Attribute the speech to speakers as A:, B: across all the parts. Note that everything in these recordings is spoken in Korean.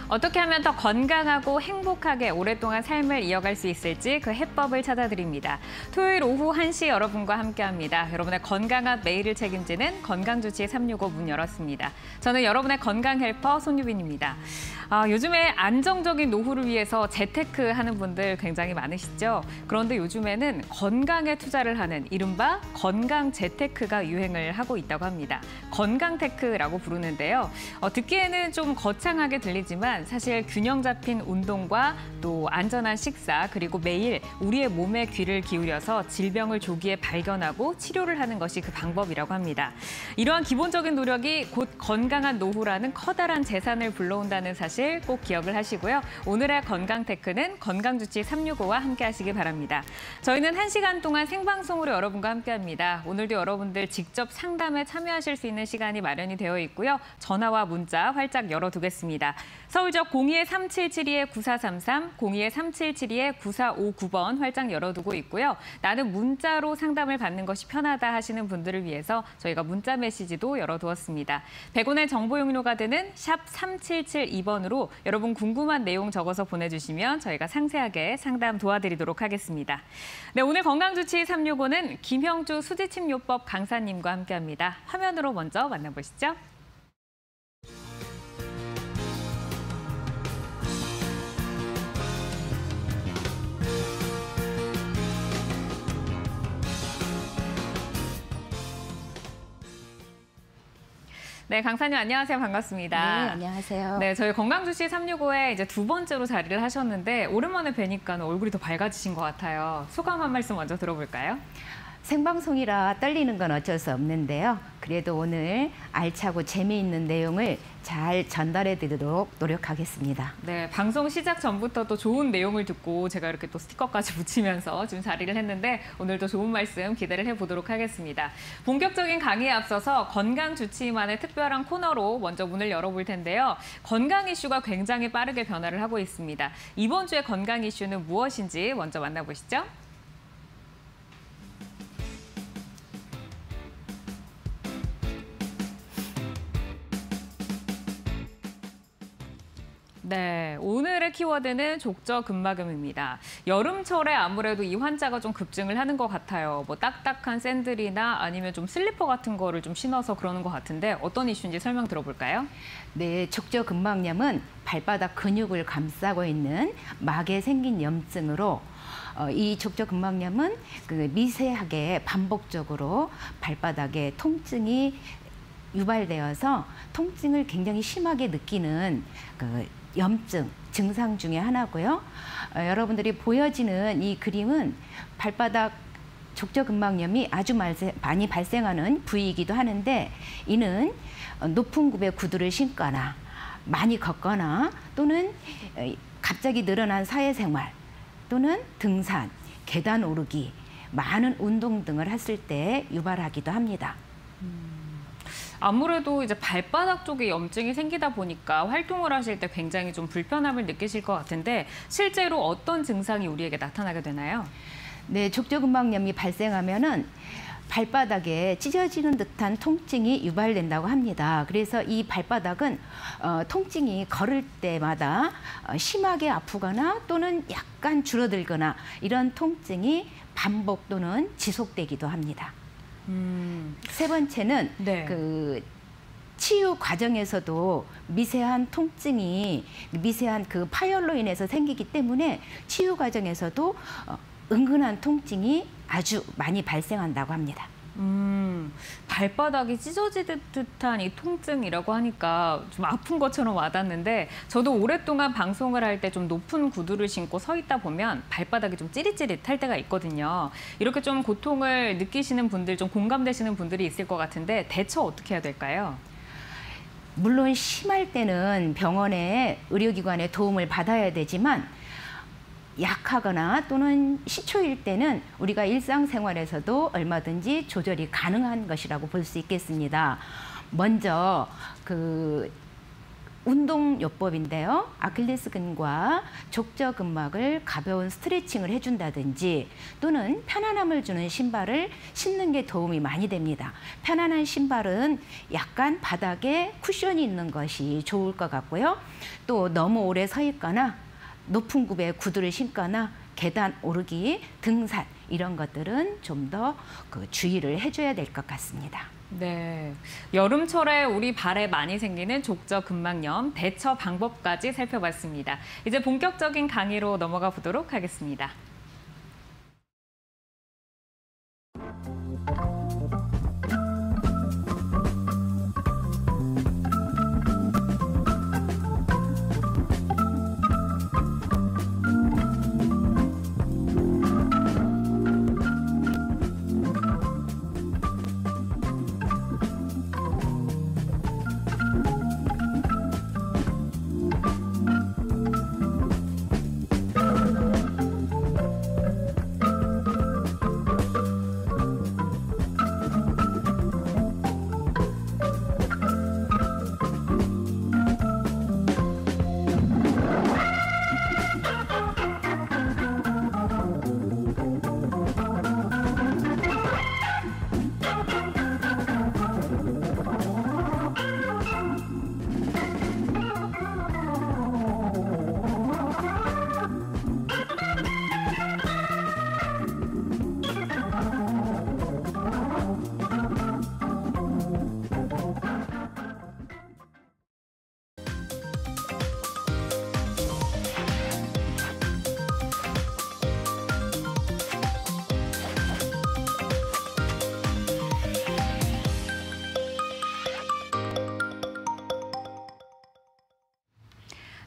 A: 어떻게 하면 더 건강하고 행복하게 오랫동안 삶을 이어갈 수 있을지 그 해법을 찾아드립니다. 토요일 오후 1시 여러분과 함께합니다. 여러분의 건강한 매일을 책임지는 건강주치 365 문 열었습니다. 저는 여러분의 건강 헬퍼 손유빈입니다. 요즘에 안정적인 노후를 위해서 재테크 하는 분들 굉장히 많으시죠? 그런데 요즘에는 건강에 투자를 하는 이른바 건강 재테크가 유행을 하고 있다고 합니다. 건강테크라고 부르는데요. 듣기에는 좀 거창하게 들리지만 사실 균형 잡힌 운동과 또 안전한 식사 그리고 매일 우리의 몸에 귀를 기울여서 질병을 조기에 발견하고 치료를 하는 것이 그 방법이라고 합니다. 이러한 기본적인 노력이 곧 건강한 노후라는 커다란 재산을 불러온다는 사실 꼭 기억을 하시고요. 오늘의 건강테크는 건강주치 365와 함께하시기 바랍니다. 저희는 1시간 동안 생방송으로 여러분과 함께합니다. 오늘도 여러분들 직접 상담에 참여하실 수 있는 시간이 마련이 되어 있고요. 전화와 문자 활짝 열어두겠습니다. 서울적 02-3772-9433, 02-3772-9459번 활짝 열어두고 있고요. 나는 문자로 상담을 받는 것이 편하다 하시는 분들을 위해서 저희가 문자 메시지도 열어두었습니다. 100원의 정보 용료가 되는 샵 3772번으로 여러분 궁금한 내용 적어서 보내주시면 저희가 상세하게 상담 도와드리도록 하겠습니다. 네, 오늘 건강주치 365는 김형주 수지침요법 강사님과 함께합니다. 화면으로 먼저 만나보시죠. 네, 강사님 안녕하세요. 반갑습니다.
B: 네, 안녕하세요.
A: 네, 저희 건강주치 365에 이제 두 번째로 자리를 하셨는데 오랜만에 뵈니까 얼굴이 더 밝아지신 것 같아요. 소감 한 말씀 먼저 들어볼까요?
B: 생방송이라 떨리는 건 어쩔 수 없는데요. 그래도 오늘 알차고 재미있는 내용을 잘 전달해 드리도록 노력하겠습니다.
A: 네, 방송 시작 전부터 또 좋은 내용을 듣고 제가 이렇게 또 스티커까지 붙이면서 지금 자리를 했는데 오늘도 좋은 말씀 기대를 해보도록 하겠습니다. 본격적인 강의에 앞서서 건강주치만의 특별한 코너로 먼저 문을 열어볼 텐데요. 건강 이슈가 굉장히 빠르게 변화를 하고 있습니다. 이번 주의 건강 이슈는 무엇인지 먼저 만나보시죠. 네, 오늘의 키워드는 족저근막염입니다. 여름철에 아무래도 이 환자가 좀 급증을 하는 것 같아요. 뭐 딱딱한 샌들이나 아니면 좀 슬리퍼 같은 거를 좀 신어서 그러는 것 같은데 어떤 이슈인지 설명 들어볼까요?
B: 네, 족저근막염은 발바닥 근육을 감싸고 있는 막에 생긴 염증으로 이 족저근막염은 미세하게 반복적으로 발바닥에 통증이 유발되어서 통증을 굉장히 심하게 느끼는 염증 증상 중에 하나고요. 여러분들이 보여지는 이 그림은 발바닥 족저근막염이 아주 많이 발생하는 부위이기도 하는데 이는 높은 굽의 구두를 신거나 많이 걷거나 또는 갑자기 늘어난 사회생활 또는 등산, 계단 오르기, 많은 운동 등을 했을 때 유발하기도 합니다.
A: 아무래도 이제 발바닥 쪽에 염증이 생기다 보니까 활동을 하실 때 굉장히 좀 불편함을 느끼실 것 같은데 실제로 어떤 증상이 우리에게 나타나게 되나요?
B: 네, 족저근막염이 발생하면은 발바닥에 찢어지는 듯한 통증이 유발된다고 합니다. 그래서 이 발바닥은 통증이 걸을 때마다 심하게 아프거나 또는 약간 줄어들거나 이런 통증이 반복 또는 지속되기도 합니다. 세 번째는
A: 네.
B: 치유 과정에서도 미세한 통증이 미세한 파열로 인해서 생기기 때문에 치유 과정에서도 은근한 통증이 아주 많이 발생한다고 합니다.
A: 발바닥이 찢어지는 듯한 이 통증이라고 하니까 좀 아픈 것처럼 와닿는데 저도 오랫동안 방송을 할 때 좀 높은 구두를 신고 서 있다 보면 발바닥이 좀 찌릿찌릿할 때가 있거든요. 이렇게 좀 고통을 느끼시는 분들, 좀 공감되시는 분들이 있을 것 같은데 대처 어떻게 해야 될까요?
B: 물론 심할 때는 병원의 의료기관의 도움을 받아야 되지만 약하거나 또는 시초일 때는 우리가 일상생활에서도 얼마든지 조절이 가능한 것이라고 볼 수 있겠습니다. 먼저 운동요법인데요. 아킬레스건과 족저근막을 가벼운 스트레칭을 해준다든지 또는 편안함을 주는 신발을 신는 게 도움이 많이 됩니다. 편안한 신발은 약간 바닥에 쿠션이 있는 것이 좋을 것 같고요. 또 너무 오래 서 있거나 높은 굽에 구두를 신거나 계단 오르기, 등산 이런 것들은 좀 더 주의를 해줘야 될 것 같습니다.
A: 네, 여름철에 우리 발에 많이 생기는 족저근막염 대처 방법까지 살펴봤습니다. 이제 본격적인 강의로 넘어가 보도록 하겠습니다.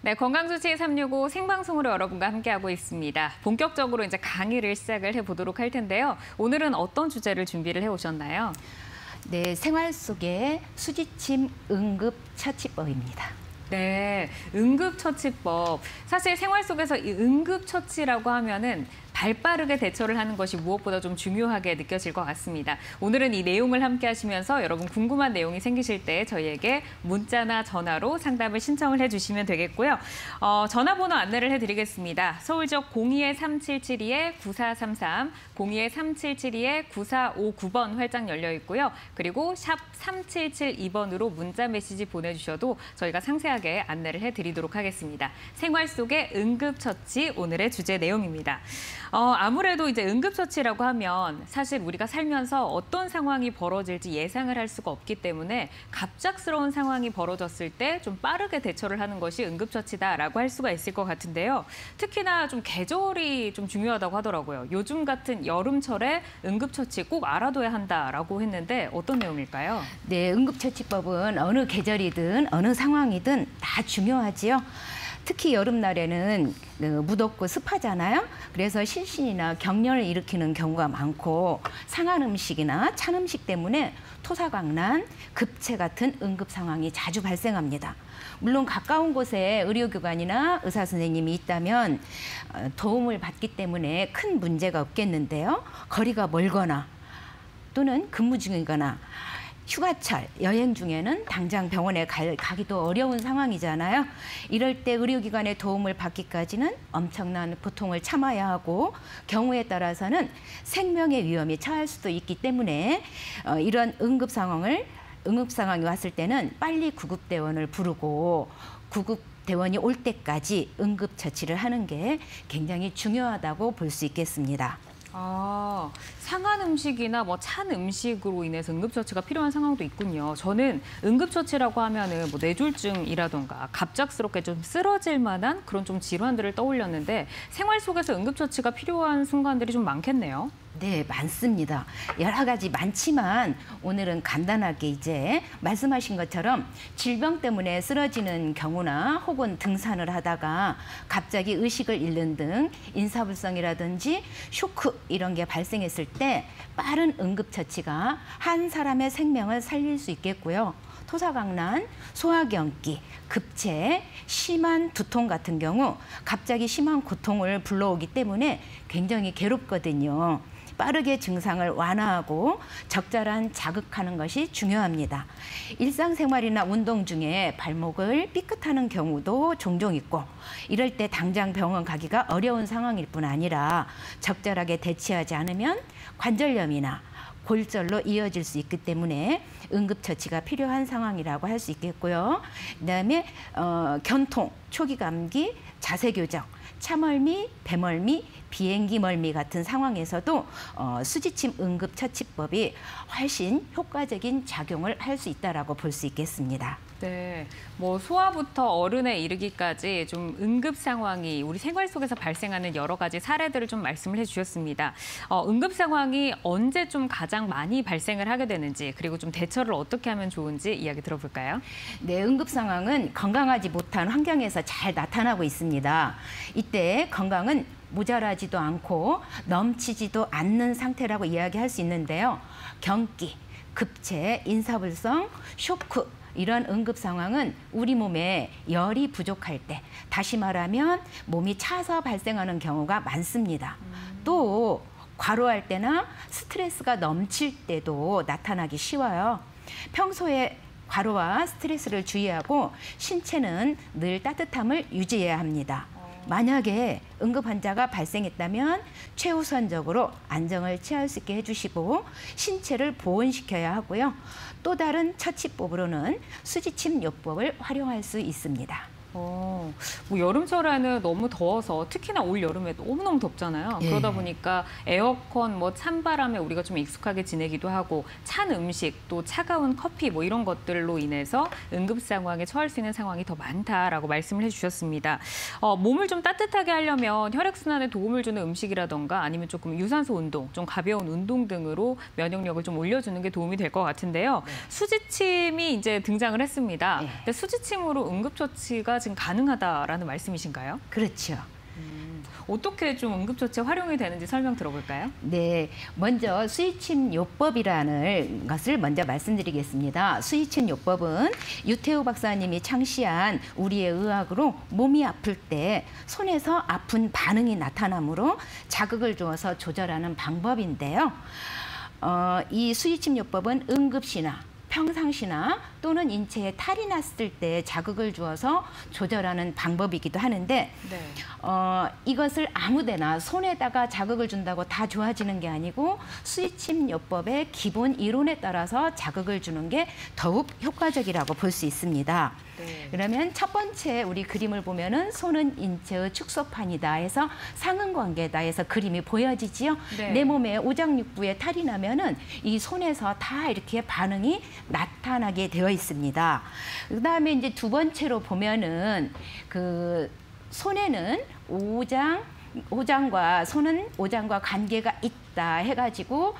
A: 네, 건강주치 365 생방송으로 여러분과 함께하고 있습니다. 본격적으로 이제 강의를 시작을 해보도록 할 텐데요. 오늘은 어떤 주제를 준비를 해오셨나요?
B: 네, 생활 속의 수지침 응급처치법입니다.
A: 네, 응급처치법. 사실 생활 속에서 이 응급처치라고 하면은 발빠르게 대처를 하는 것이 무엇보다 좀 중요하게 느껴질 것 같습니다. 오늘은 이 내용을 함께 하시면서 여러분 궁금한 내용이 생기실 때 저희에게 문자나 전화로 상담을 신청을 해주시면 되겠고요. 전화번호 안내를 해드리겠습니다. 서울 지역 02-3772-9433, 02-3772-9459번 활짝 열려 있고요. 그리고 샵 3772번으로 문자 메시지 보내주셔도 저희가 상세하게 안내를 해드리도록 하겠습니다. 생활 속의 응급처치 오늘의 주제 내용입니다. 아무래도 이제 응급처치라고 하면 사실 우리가 살면서 어떤 상황이 벌어질지 예상을 할 수가 없기 때문에 갑작스러운 상황이 벌어졌을 때 좀 빠르게 대처를 하는 것이 응급처치다라고 할 수가 있을 것 같은데요. 특히나 좀 계절이 좀 중요하다고 하더라고요. 요즘 같은 여름철에 응급처치 꼭 알아둬야 한다라고 했는데 어떤 내용일까요?
B: 네, 응급처치법은 어느 계절이든 어느 상황이든 다 중요하지요. 특히 여름날에는 무덥고 습하잖아요. 그래서 실신이나 경련을 일으키는 경우가 많고 상한 음식이나 찬 음식 때문에 토사광난, 급체 같은 응급 상황이 자주 발생합니다. 물론 가까운 곳에 의료기관이나 의사 선생님이 있다면 도움을 받기 때문에 큰 문제가 없겠는데요. 거리가 멀거나 또는 근무 중이거나 휴가철, 여행 중에는 당장 병원에 가기도 어려운 상황이잖아요. 이럴 때 의료기관의 도움을 받기까지는 엄청난 고통을 참아야 하고 경우에 따라서는 생명의 위험에 처할 수도 있기 때문에 이런 응급 상황이 왔을 때는 빨리 구급대원을 부르고 구급대원이 올 때까지 응급처치를 하는 게 굉장히 중요하다고 볼 수 있겠습니다.
A: 상한 음식이나 뭐 찬 음식으로 인해서 응급처치가 필요한 상황도 있군요. 저는 응급처치라고 하면은 뭐 뇌졸중이라던가 갑작스럽게 좀 쓰러질 만한 그런 좀 질환들을 떠올렸는데 생활 속에서 응급처치가 필요한 순간들이 좀 많겠네요.
B: 네, 많습니다. 여러 가지 많지만 오늘은 간단하게 이제 말씀하신 것처럼 질병 때문에 쓰러지는 경우나 혹은 등산을 하다가 갑자기 의식을 잃는 등 인사불성이라든지 쇼크 이런 게 발생했을 때 빠른 응급처치가 한 사람의 생명을 살릴 수 있겠고요. 토사광난, 소화경기, 급체, 심한 두통 같은 경우 갑자기 심한 고통을 불러오기 때문에 굉장히 괴롭거든요. 빠르게 증상을 완화하고 적절한 자극하는 것이 중요합니다. 일상생활이나 운동 중에 발목을 삐끗하는 경우도 종종 있고 이럴 때 당장 병원 가기가 어려운 상황일 뿐 아니라 적절하게 대치하지 않으면 관절염이나 골절로 이어질 수 있기 때문에 응급처치가 필요한 상황이라고 할 수 있겠고요. 그다음에 견통, 초기 감기, 자세 교정, 차멀미, 배멀미, 비행기 멀미 같은 상황에서도 수지침 응급처치법이 훨씬 효과적인 작용을 할 수 있다라고 볼 수 있겠습니다.
A: 네, 뭐 소아부터 어른에 이르기까지 좀 응급 상황이 우리 생활 속에서 발생하는 여러 가지 사례들을 좀 말씀을 해주셨습니다. 응급 상황이 언제 좀 가장 많이 발생을 하게 되는지 그리고 좀 대처를 어떻게 하면 좋은지 이야기 들어볼까요?
B: 네, 응급 상황은 건강하지 못한 환경에서 잘 나타나고 있습니다. 이때 건강은 모자라지도 않고 넘치지도 않는 상태라고 이야기할 수 있는데요. 경기, 급체, 인사불성, 쇼크 이런 응급 상황은 우리 몸에 열이 부족할 때, 다시 말하면 몸이 차서 발생하는 경우가 많습니다. 또 과로할 때나 스트레스가 넘칠 때도 나타나기 쉬워요. 평소에 과로와 스트레스를 주의하고 신체는 늘 따뜻함을 유지해야 합니다. 만약에 응급 환자가 발생했다면 최우선적으로 안정을 취할 수 있게 해주시고 신체를 보온시켜야 하고요. 또 다른 처치법으로는 수지침 요법을 활용할 수 있습니다.
A: 뭐 여름철에는 너무 더워서 특히나 올 여름에 너무너무 덥잖아요.
B: 예.
A: 그러다 보니까 에어컨, 뭐 찬바람에 우리가 좀 익숙하게 지내기도 하고 찬 음식, 또 차가운 커피 뭐 이런 것들로 인해서 응급 상황에 처할 수 있는 상황이 더 많다라고 말씀을 해주셨습니다. 몸을 좀 따뜻하게 하려면 혈액순환에 도움을 주는 음식이라던가 아니면 조금 유산소 운동, 좀 가벼운 운동 등으로 면역력을 좀 올려주는 게 도움이 될 것 같은데요.
B: 네.
A: 수지침이 이제 등장을 했습니다.
B: 네.
A: 근데 수지침으로 응급처치가 지금 가능하다라는 말씀이신가요?
B: 그렇죠.
A: 어떻게 좀 응급처치에 활용이 되는지 설명 들어볼까요?
B: 네, 먼저 수의침 요법이라는 것을 먼저 말씀드리겠습니다. 수의침 요법은 유태우 박사님이 창시한 우리의 의학으로 몸이 아플 때 손에서 아픈 반응이 나타나므로 자극을 주어서 조절하는 방법인데요. 이 수의침 요법은 응급시나 평상시나 또는 인체에 탈이 났을 때 자극을 주어서 조절하는 방법이기도 하는데
A: 네.
B: 이것을 아무데나 손에다가 자극을 준다고 다 좋아지는 게 아니고 수의침 요법의 기본 이론에 따라서 자극을 주는 게 더욱 효과적이라고 볼 수 있습니다.
A: 네.
B: 그러면 첫 번째 우리 그림을 보면은 손은 인체의 축소판이다 해서 상응관계다 해서 그림이 보여지지요.
A: 네.
B: 내 몸에 오장육부에 탈이 나면은 이 손에서 다 이렇게 반응이 나타나게 되어 있습니다. 그다음에 이제 두 번째로 보면은 그 손에는 오장과 손은 오장과 관계가 있다 해가지고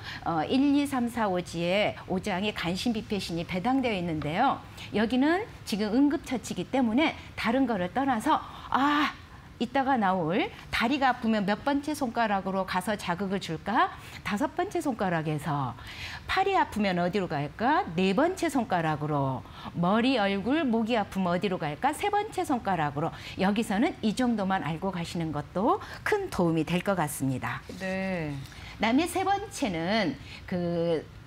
B: 1, 2, 3, 4, 5지에 오장의 간신비폐신이 배당되어 있는데요. 여기는 지금 응급처치이기 때문에 다른 거를 떠나서 이따가 나올 다리가 아프면 몇 번째 손가락으로 가서 자극을 줄까? 5번째 손가락에서. 팔이 아프면 어디로 갈까? 4번째 손가락으로. 머리, 얼굴, 목이 아프면 어디로 갈까? 3번째 손가락으로. 여기서는 이 정도만 알고 가시는 것도 큰 도움이 될 것 같습니다.
A: 네.
B: 그다음에 세 번째는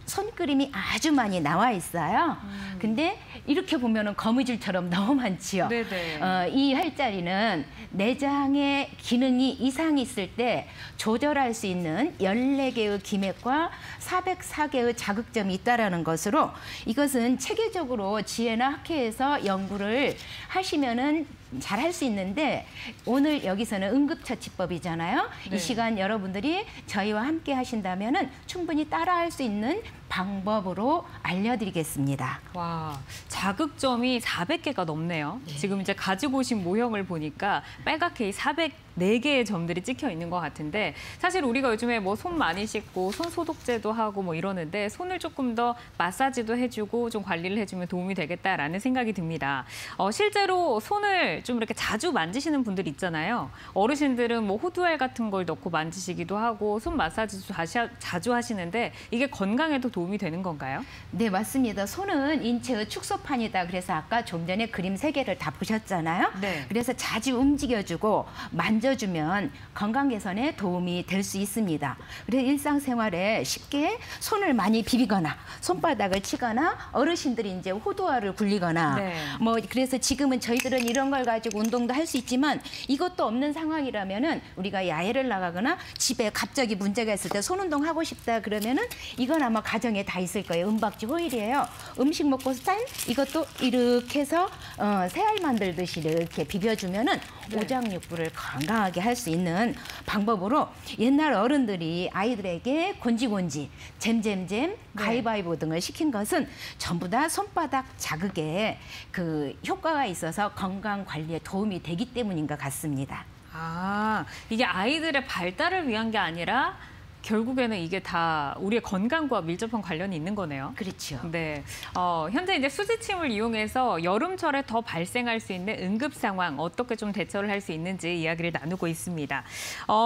B: 손그림이 아주 많이 나와 있어요. 근데 이렇게 보면은 거미줄처럼 너무 많지요.
A: 네네.
B: 이 혈자리는 내장의 기능이 이상이 있을 때 조절할 수 있는 14개의 기맥과 404개의 자극점이 있다라는 것으로 이것은 체계적으로 지혜나 학회에서 연구를 하시면은 잘 할 수 있는데 오늘 여기서는 응급처치법이잖아요.
A: 네.
B: 이 시간 여러분들이 저희와 함께 하신다면은 충분히 따라할 수 있는 방법으로 알려드리겠습니다.
A: 와, 자극점이 400개가 넘네요. 지금 이제 가지고 오신 모형을 보니까 빨갛게 404개의 점들이 찍혀 있는 것 같은데 사실 우리가 요즘에 뭐 손 많이 씻고 손 소독제도 하고 뭐 이러는데 손을 조금 더 마사지도 해주고 좀 관리를 해주면 도움이 되겠다라는 생각이 듭니다. 실제로 손을 좀 이렇게 자주 만지시는 분들 있잖아요. 어르신들은 뭐 호두알 같은 걸 넣고 만지시기도 하고 손 마사지도 자주 하시는데 이게 건강에도 도움이 되는 건가요?
B: 네, 맞습니다. 손은 인체의 축소판이다. 그래서 아까 좀 전에 그림 3개를 다 보셨잖아요.
A: 네.
B: 그래서 자주 움직여주고 만져주면 건강 개선에 도움이 될 수 있습니다. 그래서 일상생활에 쉽게 손을 많이 비비거나 손바닥을 치거나 어르신들이 이제 호두알을 굴리거나
A: 네.
B: 뭐 그래서 지금은 저희들은 이런 걸 가지고 운동도 할 수 있지만 이것도 없는 상황이라면은 우리가 야외를 나가거나 집에 갑자기 문제가 있을 때 손 운동 하고 싶다 그러면은 이건 아마 가정에 다 있을 거예요. 은박지 호일이에요. 음식 먹고 쌀 이것도 이렇게 해서 새알 만들듯이 이렇게 비벼주면은
A: 네.
B: 오장육부를 건강하게 할 수 있는 방법으로 옛날 어른들이 아이들에게 곤지곤지, 잼잼잼, 가위바위보 등을 시킨 것은 전부 다 손바닥 자극에 그 효과가 있어서 건강 관리에 도움이 되기 때문인 것 같습니다.
A: 아, 이게 아이들의 발달을 위한 게 아니라 결국에는 이게 다 우리의 건강과 밀접한 관련이 있는 거네요.
B: 그렇죠.
A: 네, 현재 이제 수지침을 이용해서 여름철에 더 발생할 수 있는 응급 상황 어떻게 좀 대처를 할 수 있는지 이야기를 나누고 있습니다.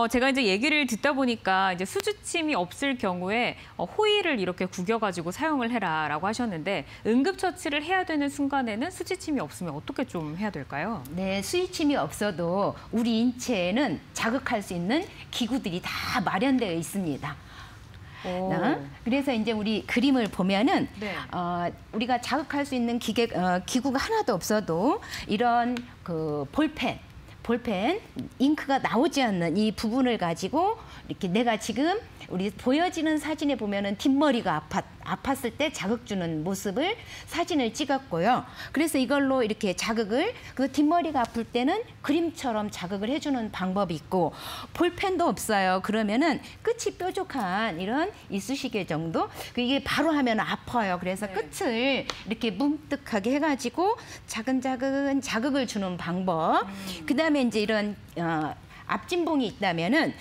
A: 제가 이제 얘기를 듣다 보니까 이제 수지침이 없을 경우에 호일을 이렇게 구겨가지고 사용을 해라라고 하셨는데 응급처치를 해야 되는 순간에는 수지침이 없으면 어떻게 좀 해야 될까요?
B: 네, 수지침이 없어도 우리 인체에는 자극할 수 있는 기구들이 다 마련되어 있습니다. 그래서 이제 우리 그림을 보면은
A: 네.
B: 우리가 자극할 수 있는 기구가 하나도 없어도 이런 그 볼펜, 잉크가 나오지 않는 이 부분을 가지고 이렇게 내가 지금 우리 보여지는 사진에 보면은 뒷머리가 아팠을 때 자극 주는 모습을 사진을 찍었고요. 그래서 이걸로 이렇게 자극을 그 뒷머리가 아플 때는 그림처럼 자극을 해주는 방법이 있고 볼펜도 없어요. 그러면은 끝이 뾰족한 이런 이쑤시개 정도 이게 바로 하면 아파요. 그래서
A: 네. 끝을
B: 이렇게 뭉뜩하게 해가지고 차근차근 자극을 주는 방법. 그다음에 이제 이런 앞진봉이 있다면은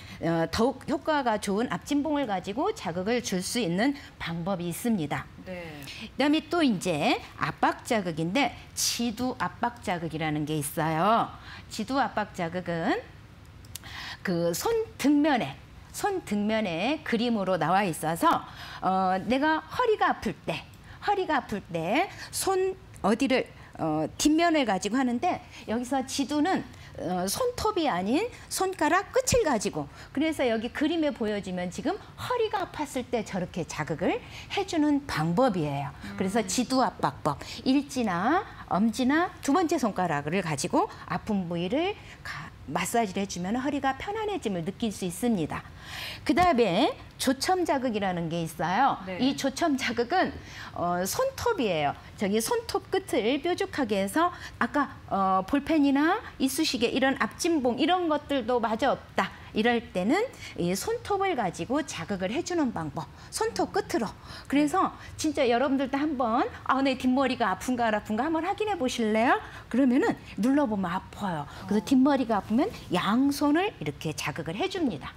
B: 더욱 효과가 좋은 앞진봉을 가지고 자극을 줄 수 있는 방법이 있습니다.
A: 네.
B: 그다음에 또 이제 압박 자극인데 지두 압박 자극이라는 게 있어요. 지두 압박 자극은 그 손 등면에 그림으로 나와 있어서 내가 허리가 아플 때 손 어디를 뒷면을 가지고 하는데 여기서 지두는 손톱이 아닌 손가락 끝을 가지고 그래서 여기 그림에 보여지면 지금 허리가 아팠을 때 저렇게 자극을 해주는 방법이에요. 그래서 지두압박법, 일지나 엄지나 2번째 손가락을 가지고 아픈 부위를 마사지를 해주면 허리가 편안해짐을 느낄 수 있습니다. 그다음에 조첨 자극이라는 게 있어요.
A: 네.
B: 이 조첨 자극은 손톱이에요. 저기 손톱 끝을 뾰족하게 해서 아까 볼펜이나 이쑤시개 이런 앞진봉 이런 것들도 마저 없다. 이럴 때는 이 손톱을 가지고 자극을 해주는 방법. 손톱 끝으로. 그래서 진짜 여러분들도 한번 내 뒷머리가 아픈가 안 아픈가 한번 확인해 보실래요? 그러면은 눌러보면 아파요. 그래서 뒷머리가 아프면 양손을 이렇게 자극을 해줍니다.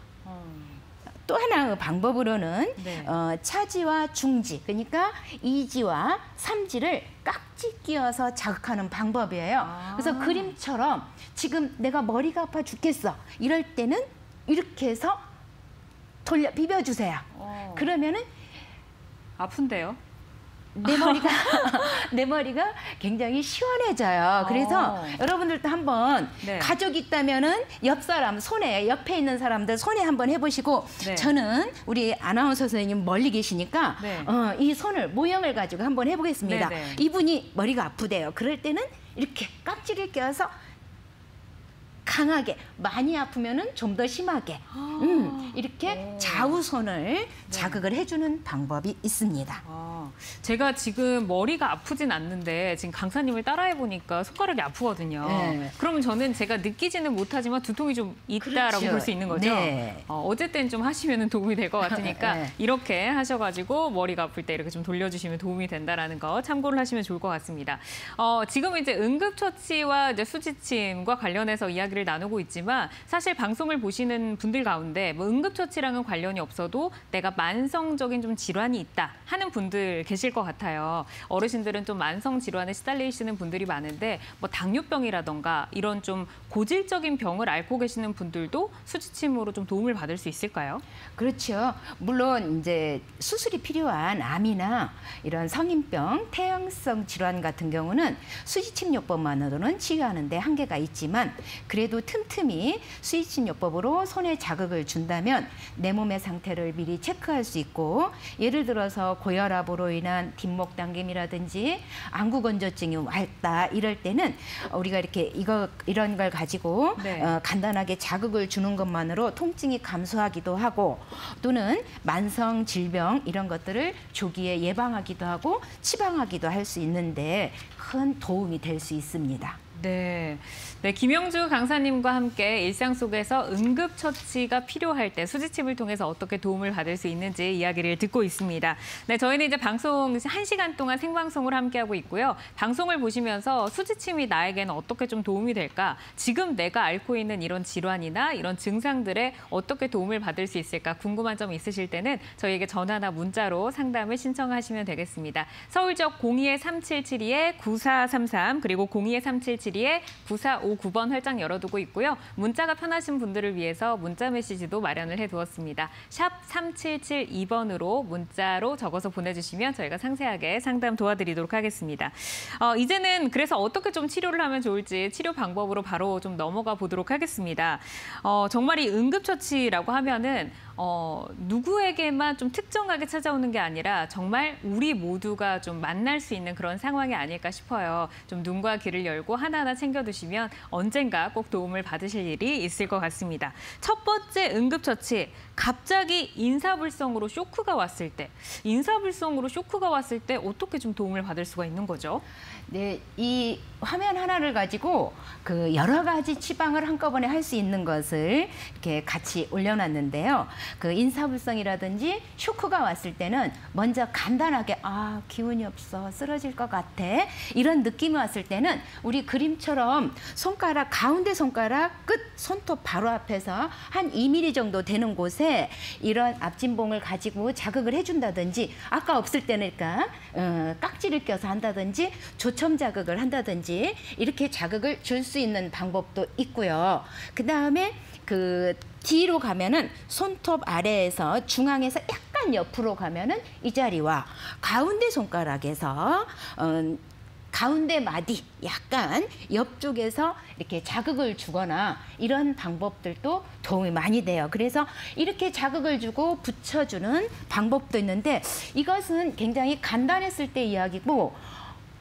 B: 또 하나 방법으로는
A: 네.
B: 차지와 중지, 그러니까 2지와 3지를 깍지 끼워서 자극하는 방법이에요. 그래서 그림처럼 지금 내가 머리가 아파 죽겠어. 이럴 때는 이렇게 해서 비벼주세요. 그러면은
A: 아픈데요?
B: 내 머리가 굉장히 시원해져요. 그래서 여러분들도 한번
A: 네.
B: 가족 있다면은 옆 사람 손에 옆에 있는 사람들 손에 한번 해보시고
A: 네.
B: 저는 우리 아나운서 선생님 멀리 계시니까
A: 네.
B: 이 손을 모형을 가지고 한번 해보겠습니다.
A: 네, 네.
B: 이분이 머리가 아프대요. 그럴 때는 이렇게 깍지를 껴서 강하게 많이 아프면은 좀 더 심하게 이렇게 좌우손을 자극을 해주는 방법이 있습니다.
A: 제가 지금 머리가 아프진 않는데 지금 강사님을 따라해 보니까 손가락이 아프거든요.
B: 네.
A: 그러면 저는 제가 느끼지는 못하지만 두통이 좀 있다라고
B: 그렇죠.
A: 볼 수 있는 거죠.
B: 네.
A: 어쨌든 좀 하시면 도움이 될 것 같으니까
B: 네.
A: 이렇게 하셔가지고 머리가 아플 때 이렇게 좀 돌려주시면 도움이 된다라는 거 참고를 하시면 좋을 것 같습니다. 지금 이제 응급처치와 이제 수지침과 관련해서 이야기를 나누고 있지만 사실 방송을 보시는 분들 가운데 뭐 응급처치랑은 관련이 없어도 내가 만성적인 좀 질환이 있다 하는 분들 계실 것 같아요. 어르신들은 좀 만성 질환에 시달리시는 분들이 많은데 뭐 당뇨병이라던가 이런 좀 고질적인 병을 앓고 계시는 분들도 수지침으로 좀 도움을 받을 수 있을까요?
B: 그렇죠. 물론 이제 수술이 필요한 암이나 이런 성인병, 태형성 질환 같은 경우는 수지침요법만으로는 치유하는 데 한계가 있지만 그래도 틈틈이 수지침요법으로 손에 자극을 준다면 내 몸의 상태를 미리 체크할 수 있고 예를 들어서 고혈압으로 인한 뒷목 당김이라든지 안구 건조증이 왔다 이럴 때는 우리가 이렇게 이런 걸 가지고
A: 네.
B: 간단하게 자극을 주는 것만으로 통증이 감소하기도 하고 또는 만성 질병 이런 것들을 조기에 예방하기도 하고 치방하기도 할 수 있는데 큰 도움이 될 수 있습니다.
A: 네, 김영주 강사님과 함께 일상 속에서 응급처치가 필요할 때 수지침을 통해서 어떻게 도움을 받을 수 있는지 이야기를 듣고 있습니다. 네, 저희는 이제 방송 1시간 동안 생방송을 함께하고 있고요. 방송을 보시면서 수지침이 나에게는 어떻게 좀 도움이 될까? 지금 내가 앓고 있는 이런 질환이나 이런 증상들에 어떻게 도움을 받을 수 있을까? 궁금한 점 있으실 때는 저희에게 전화나 문자로 상담을 신청하시면 되겠습니다. 서울 지역 02-3772-9433 그리고 02-3772 9459번 활짝 열어두고 있고요. 문자가 편하신 분들을 위해서 문자 메시지도 마련을 해두었습니다. 샵 3772번으로 문자로 적어서 보내주시면 저희가 상세하게 상담 도와드리도록 하겠습니다. 이제는 그래서 어떻게 좀 치료를 하면 좋을지 치료 방법으로 바로 좀 넘어가 보도록 하겠습니다. 정말 이 응급처치라고 하면은 누구에게만 좀 특정하게 찾아오는 게 아니라 정말 우리 모두가 좀 만날 수 있는 그런 상황이 아닐까 싶어요. 좀 눈과 귀를 열고 하나하나 챙겨두시면 언젠가 꼭 도움을 받으실 일이 있을 것 같습니다. 첫 번째 응급처치, 갑자기 인사불성으로 쇼크가 왔을 때 어떻게 좀 도움을 받을 수가 있는 거죠?
B: 네, 이 화면 하나를 가지고 그 여러 가지 치방을 한꺼번에 할 수 있는 것을 이렇게 같이 올려놨는데요. 그 인사불성이라든지 쇼크가 왔을 때는 먼저 간단하게 기운이 없어, 쓰러질 것 같아 이런 느낌이 왔을 때는 우리 그림처럼 손가락, 가운데 손가락 끝 손톱 바로 앞에서 한 2mm 정도 되는 곳에 이런 앞진봉을 가지고 자극을 해준다든지 아까 없을 때는 그러니까 깍지를 껴서 한다든지 조첨 자극을 한다든지 이렇게 자극을 줄 수 있는 방법도 있고요. 그다음에 그 뒤로 가면은 손톱 아래에서 중앙에서 약간 옆으로 가면은 이 자리와 가운데 손가락에서 가운데 마디 약간 옆쪽에서 이렇게 자극을 주거나 이런 방법들도 도움이 많이 돼요. 그래서 이렇게 자극을 주고 붙여주는 방법도 있는데 이것은 굉장히 간단했을 때 이야기고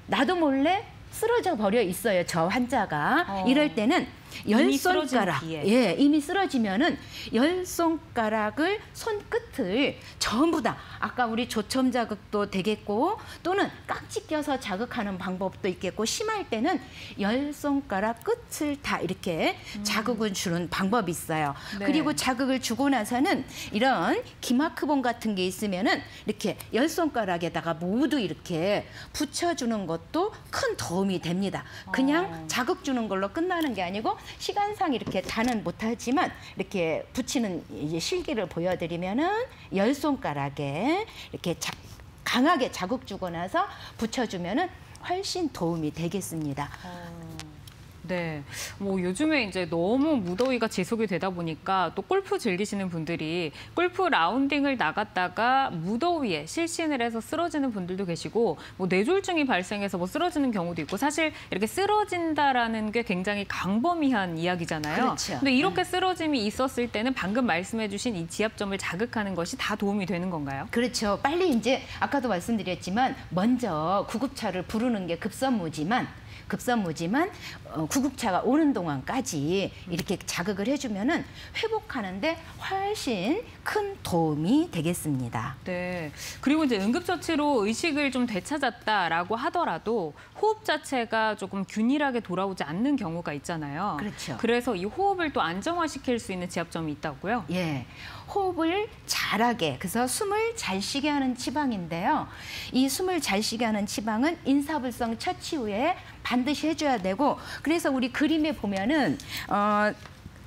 B: 나도 몰래 쓰러져 버려 있어요. 저 환자가. 이럴 때는 열 손가락, 이미 쓰러지면은 열 손가락을 손끝을 전부 다 아까 우리 조첨 자극도 되겠고 또는 깍지 껴서 자극하는 방법도 있겠고 심할 때는 열 손가락 끝을 다 이렇게 자극을 주는 방법이 있어요.
A: 네.
B: 그리고 자극을 주고 나서는 이런 기마크봉 같은 게 있으면은 이렇게 열 손가락에다가 모두 이렇게 붙여주는 것도 큰 도움이 됩니다. 그냥 자극 주는 걸로 끝나는 게 아니고 시간상 이렇게 다는 못하지만 이렇게 붙이는 이제 실기를 보여드리면은 열 손가락에 이렇게 강하게 자극 주고 나서 붙여주면은 훨씬 도움이 되겠습니다.
A: 네, 뭐 요즘에 이제 너무 무더위가 지속이 되다 보니까 또 골프 즐기시는 분들이 골프 라운딩을 나갔다가 무더위에 실신을 해서 쓰러지는 분들도 계시고 뭐 뇌졸중이 발생해서 뭐 쓰러지는 경우도 있고 사실 이렇게 쓰러진다라는 게 굉장히 광범위한 이야기잖아요.
B: 그렇죠.
A: 근데 이렇게 쓰러짐이 있었을 때는 방금 말씀해주신 이 지압점을 자극하는 것이 다 도움이 되는 건가요?
B: 그렇죠. 빨리 이제 아까도 말씀드렸지만 먼저 구급차를 부르는 게 급선무지만 구급차가 오는 동안까지 이렇게 자극을 해주면은 회복하는데 훨씬 큰 도움이 되겠습니다.
A: 네. 그리고 이제 응급처치로 의식을 좀 되찾았다라고 하더라도 호흡 자체가 조금 균일하게 돌아오지 않는 경우가 있잖아요.
B: 그렇죠.
A: 그래서 이 호흡을 또 안정화시킬 수 있는 지압점이 있다고요?
B: 예. 호흡을 잘하게, 그래서 숨을 잘 쉬게 하는 치방인데요. 이 숨을 잘 쉬게 하는 치방은 인사불성 처치 후에 반드시 해줘야 되고 그래서 우리 그림에 보면은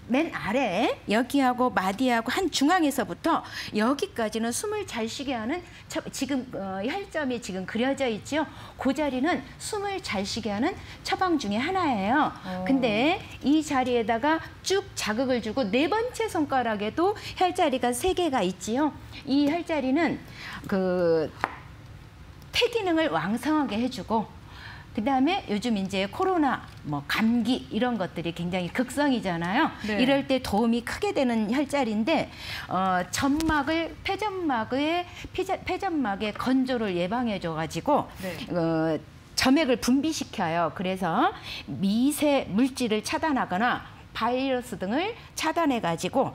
B: 맨 아래 여기하고 마디하고 한 중앙에서부터 여기까지는 숨을 잘 쉬게 하는 지금 혈점이 지금 그려져 있죠. 그 자리는 숨을 잘 쉬게 하는 처방 중에 하나예요. 근데 이 자리에다가 쭉 자극을 주고 네 번째 손가락에도 혈자리가 3개가 있지요. 이 혈자리는 그 폐 기능을 왕성하게 해주고 그다음에 요즘 이제 코로나, 뭐 감기 이런 것들이 굉장히 극성이잖아요. 네. 이럴 때 도움이 크게 되는 혈자리인데 폐점막의 건조를 예방해줘가지고 네. 점액을 분비시켜요. 그래서 미세 물질을 차단하거나 바이러스 등을 차단해가지고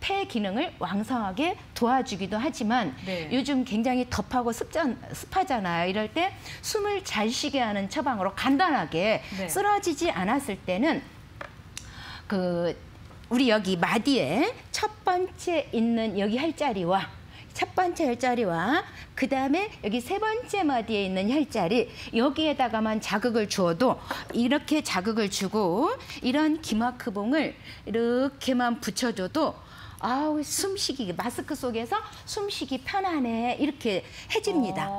B: 폐 기능을 왕성하게 도와주기도 하지만 네. 요즘 굉장히 덥하고 습하잖아요. 이럴 때 숨을 잘 쉬게 하는 처방으로 간단하게 네. 쓰러지지 않았을 때는 우리 여기 마디에 첫 번째 있는 여기 혈자리와 첫 번째 혈자리와 그다음에 여기 3번째 마디에 있는 혈자리 여기에다가만 자극을 주어도 이렇게 자극을 주고 이런 기마크봉을 이렇게만 붙여줘도 아우 숨쉬기 마스크 속에서 숨쉬기 편하네 이렇게 해집니다.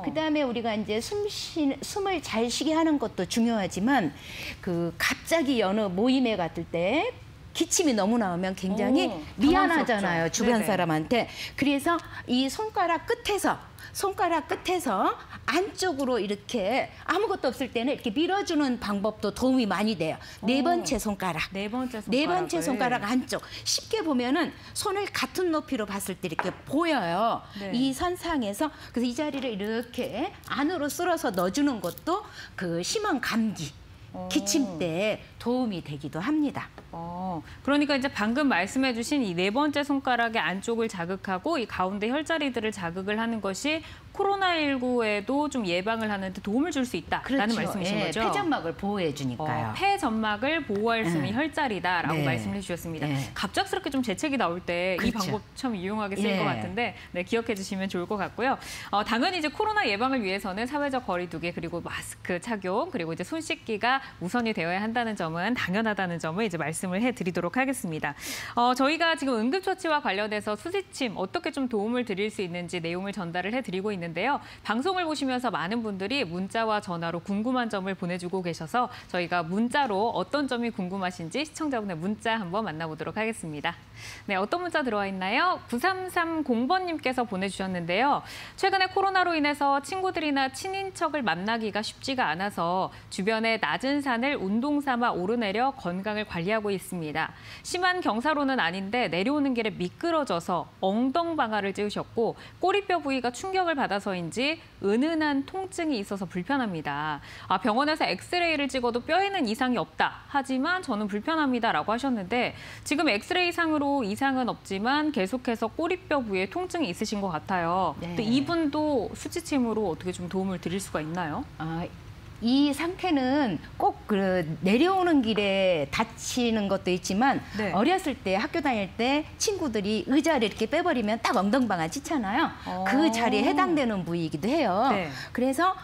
B: 그다음에 우리가 이제 숨을 잘 쉬게 하는 것도 중요하지만 갑자기 어느 모임에 갔을 때 기침이 너무 나오면 굉장히 미안하잖아요. 주변 네네. 사람한테. 그래서 이 손가락 끝에서 안쪽으로 이렇게 아무것도 없을 때는 이렇게 밀어주는 방법도 도움이 많이 돼요. 네 번째 손가락 안쪽. 쉽게 보면은 손을 같은 높이로 봤을 때 이렇게 보여요. 네. 이 선상에서 그래서 이 자리를 이렇게 안으로 쓸어서 넣어주는 것도 심한 감기, 기침 때 도움이 되기도 합니다.
A: 그러니까 이제 방금 말씀해주신 이 4번째 손가락의 안쪽을 자극하고 이 가운데 혈자리들을 자극을 하는 것이 코로나19에도 좀 예방을 하는 데 도움을 줄 수 있다라는
B: 그렇죠.
A: 말씀이신 거죠?
B: 폐점막을 보호해 주니까요.
A: 폐점막을 보호할 수 있는 혈자리다라고 네. 말씀해 주셨습니다. 네. 갑작스럽게 좀 재채기 나올 때 이 그렇죠. 방법 참 유용하게 쓰일 것 같은데 네, 기억해 주시면 좋을 것 같고요. 당연히 이제 코로나 예방을 위해서는 사회적 거리두기 그리고 마스크 착용 그리고 이제 손 씻기가 우선이 되어야 한다는 점은 당연하다는 점을 이제 말씀을 해드리도록 하겠습니다. 저희가 지금 응급처치와 관련해서 수지침 어떻게 좀 도움을 드릴 수 있는지 내용을 전달을 해드리고 있는데요. 방송을 보시면서 많은 분들이 문자와 전화로 궁금한 점을 보내주고 계셔서 저희가 문자로 어떤 점이 궁금하신지 시청자분의 문자 한번 만나보도록 하겠습니다. 네, 어떤 문자 들어와 있나요? 9330번님께서 보내주셨는데요. 최근에 코로나로 인해서 친구들이나 친인척을 만나기가 쉽지가 않아서 주변에 낮은 산을 운동 삼아 오르내려 건강을 관리하고 있습니다. 심한 경사로는 아닌데 내려오는 길에 미끄러져서 엉덩방아를 찌우셨고 꼬리뼈 부위가 충격을 받아서인지 은은한 통증이 있어서 불편합니다. 병원에서 엑스레이를 찍어도 뼈에는 이상이 없다. 하지만 저는 불편합니다라고 하셨는데 지금 엑스레이상으로 이상은 없지만 계속해서 꼬리뼈 부위에 통증이 있으신 것 같아요. 네. 또 이분도 수지침으로 어떻게 좀 도움을 드릴 수가 있나요?
B: 이 상태는 꼭 내려오는 길에 다치는 것도 있지만 네. 어렸을 때 학교 다닐 때 친구들이 의자를 이렇게 빼버리면 딱 엉덩방아 찌잖아요. 그 자리에 해당되는 부위이기도 해요. 네. 그래서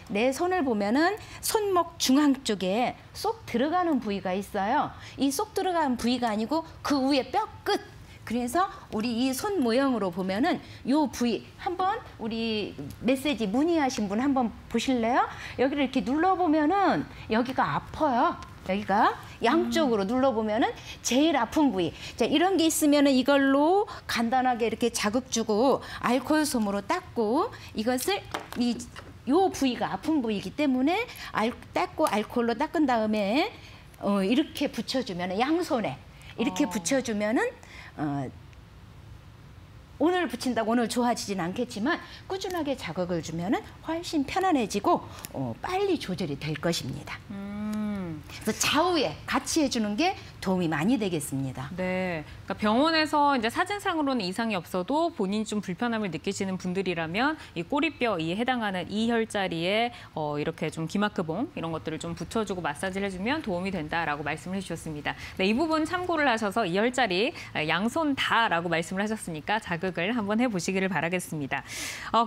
B: 내 손을 보면은 손목 중앙 쪽에 쏙 들어가는 부위가 있어요. 이 쏙 들어가는 부위가 아니고 그 위에 뼈 끝. 그래서 우리 이 손 모형으로 보면은 요 부위 한번 우리 메시지 문의하신 분 한번 보실래요? 여기를 이렇게 눌러보면은 여기가 아파요. 여기가 양쪽으로 눌러보면은 제일 아픈 부위. 자, 이런 게 있으면은 이걸로 간단하게 이렇게 자극 주고 알코올 솜으로 닦고 이것을 요 부위가 아픈 부위이기 때문에 닦고 알코올로 닦은 다음에 이렇게 붙여주면은 양손에 이렇게 붙여주면은 오늘 붙인다고 오늘 좋아지진 않겠지만 꾸준하게 자극을 주면은 훨씬 편안해지고 빨리 조절이 될 것입니다. 그래서 좌우에 같이 해주는 게 도움이 많이 되겠습니다.
A: 네, 그러니까 병원에서 이제 사진상으로는 이상이 없어도 본인이 좀 불편함을 느끼시는 분들이라면 이 꼬리뼈 에 해당하는 이 혈자리에 이렇게 좀 기마크봉 이런 것들을 좀 붙여주고 마사지를 해주면 도움이 된다라고 말씀을 해주셨습니다. 네, 이 부분 참고를 하셔서 이 혈자리 양손 다라고 말씀을 하셨으니까 자극을 한번 해보시기를 바라겠습니다.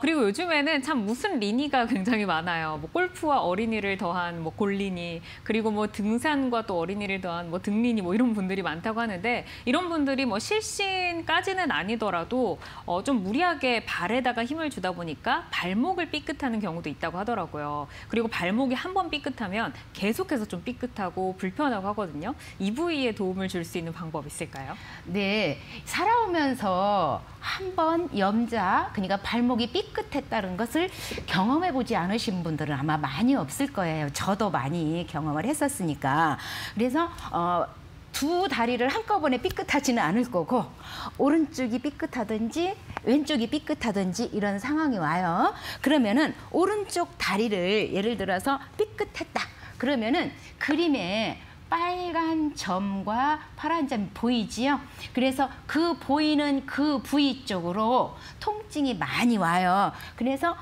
A: 그리고 요즘에는 참 무슨 리니가 굉장히 많아요. 뭐 골프와 어린이를 더한 뭐 골리니, 그리고 뭐 등산과 또 어린이를 더한 뭐 등리니 뭐 이런 분들이 많다고 하는데, 이런 분들이 뭐 실신까지는 아니더라도 좀 무리하게 발에다가 힘을 주다 보니까 발목을 삐끗하는 경우도 있다고 하더라고요. 그리고 발목이 한번 삐끗하면 계속해서 좀 삐끗하고 불편하고 하거든요. 이 부위에 도움을 줄 수 있는 방법 있을까요?
B: 네, 살아오면서 한번 염자, 그러니까 발목이 삐끗했다는 것을 경험해보지 않으신 분들은 아마 많이 없을 거예요. 저도 많이 경험을 했었으니까. 그래서 두 다리를 한꺼번에 삐끗하지는 않을 거고, 오른쪽이 삐끗하든지 왼쪽이 삐끗하든지 이런 상황이 와요. 그러면은 오른쪽 다리를 예를 들어서 삐끗했다. 그러면은 그림에 빨간 점과 파란 점이 보이지요? 그래서 그 보이는 그 부위 쪽으로 통증이 많이 와요. 그래서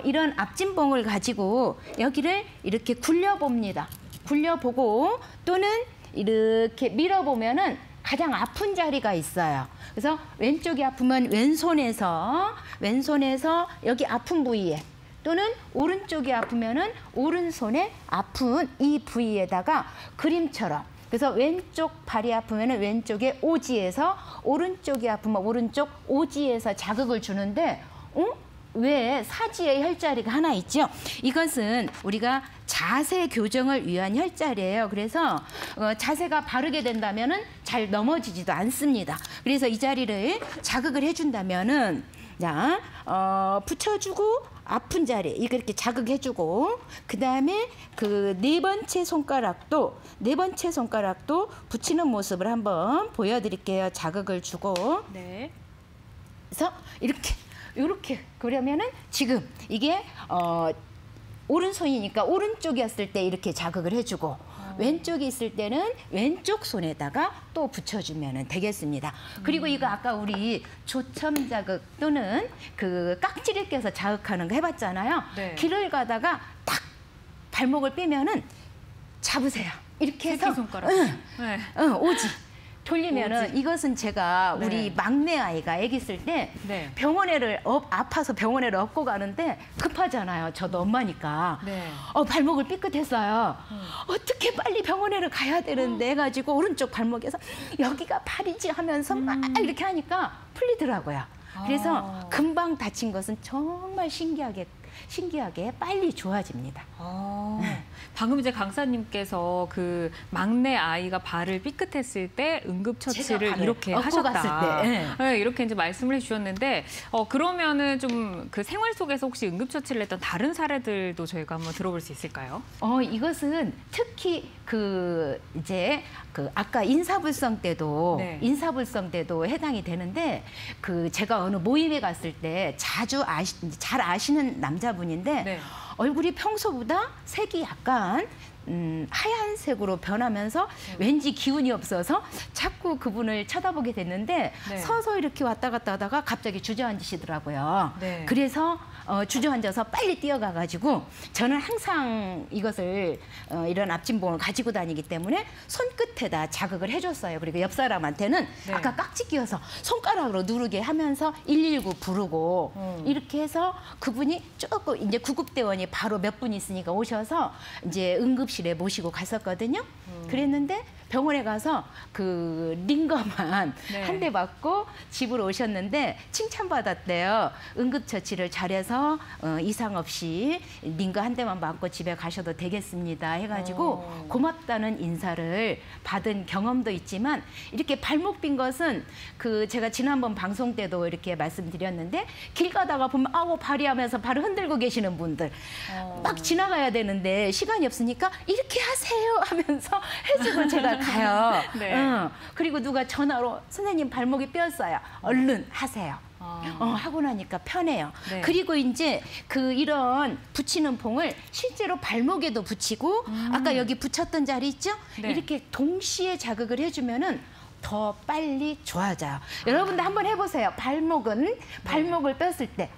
B: 이런 앞진봉을 가지고 여기를 이렇게 굴려봅니다. 굴려보고 또는 이렇게 밀어보면은 가장 아픈 자리가 있어요. 그래서 왼쪽이 아프면 왼손에서 여기 아픈 부위에, 또는 오른쪽이 아프면은 오른손에 아픈 이 부위에다가 그림처럼, 그래서 왼쪽 발이 아프면은 왼쪽의 오지에서, 오른쪽이 아프면 오른쪽 오지에서 자극을 주는데, 왜 사지에 혈자리가 하나 있죠? 이것은 우리가 자세 교정을 위한 혈자리예요. 그래서 자세가 바르게 된다면은 잘 넘어지지도 않습니다. 그래서 이 자리를 자극을 해준다면은, 자, 붙여주고 아픈 자리 이렇게 자극해주고, 그 다음에 그 네 번째 손가락도 붙이는 모습을 한번 보여드릴게요. 자극을 주고,
A: 네.
B: 그래서 이렇게 그러면은 지금 이게 오른손이니까 오른쪽이었을 때 이렇게 자극을 해주고, 왼쪽이 있을 때는 왼쪽 손에다가 또 붙여주면 되겠습니다. 그리고 이거 아까 우리 조첨 자극 또는 그 깍지를 껴서 자극하는 거 해봤잖아요.
A: 네.
B: 길을 가다가 딱 발목을 빼면은 잡으세요. 이렇게 해서
A: 새끼손가락. 네.
B: 오지. 돌리면은
A: 오지.
B: 이것은 제가
A: 네.
B: 우리 막내 아이가 아기 있을 때
A: 네.
B: 아파서 병원에를 업고 가는데 급하잖아요. 저도 엄마니까.
A: 네.
B: 발목을 삐끗했어요. 어떻게 빨리 병원에를 가야 되는데 해가지고 오른쪽 발목에서 여기가 팔이지 하면서 막 이렇게 하니까 풀리더라고요. 그래서 금방 다친 것은 정말 신기하게 빨리 좋아집니다.
A: 방금 이제 강사님께서 그 막내 아이가 발을 삐끗했을 때 응급처치를 이렇게 하셨다.
B: 갔을 때.
A: 네, 이렇게 이제 말씀을 해주셨는데, 그러면은 좀 그 생활 속에서 혹시 응급처치를 했던 다른 사례들도 저희가 한번 들어볼 수 있을까요?
B: 이것은 특히 이제 아까 인사불성 때도
A: 네.
B: 해당이 되는데, 제가 어느 모임에 갔을 때 잘 아시는 남자분인데,
A: 네.
B: 얼굴이 평소보다 색이 약간 하얀색으로 변하면서 왠지 기운이 없어서 자꾸 그분을 쳐다보게 됐는데,
A: 네.
B: 서서 이렇게 왔다 갔다 하다가 갑자기 주저앉으시더라고요.
A: 네.
B: 그래서 주저앉아서 빨리 뛰어가가지고, 저는 항상 이것을 이런 앞진봉을 가지고 다니기 때문에 손끝에다 자극을 해줬어요. 그리고 옆 사람한테는
A: 네.
B: 아까 깍지 끼워서 손가락으로 누르게 하면서 119 부르고, 이렇게 해서 그분이 조금 이제 구급대원이 바로 몇 분 있으니까 오셔서 이제 응급실에 모시고 갔었거든요. 그랬는데 병원에 가서 그 링거만
A: 네.
B: 한 대 맞고 집으로 오셨는데 칭찬받았대요. 응급처치를 잘해서 이상 없이 링거 한 대만 맞고 집에 가셔도 되겠습니다 해가지고 고맙다는 인사를 받은 경험도 있지만, 이렇게 발목 빈 것은 제가 지난번 방송 때도 이렇게 말씀드렸는데, 길 가다가 보면 발이 하면서 발을 흔들고 계시는 분들, 막 지나가야 되는데 시간이 없으니까 이렇게 하세요 하면서 해주고 제가 가요.
A: 네.
B: 그리고 누가 전화로 선생님 발목이 삐었어요. 얼른 하세요. 하고 나니까 편해요.
A: 네.
B: 그리고 이제 이런 붙이는 봉을 실제로 발목에도 붙이고 아까 여기 붙였던 자리 있죠?
A: 네.
B: 이렇게 동시에 자극을 해주면은 더 빨리 좋아져요. 여러분들 한번 해보세요. 발목을 뺐을 때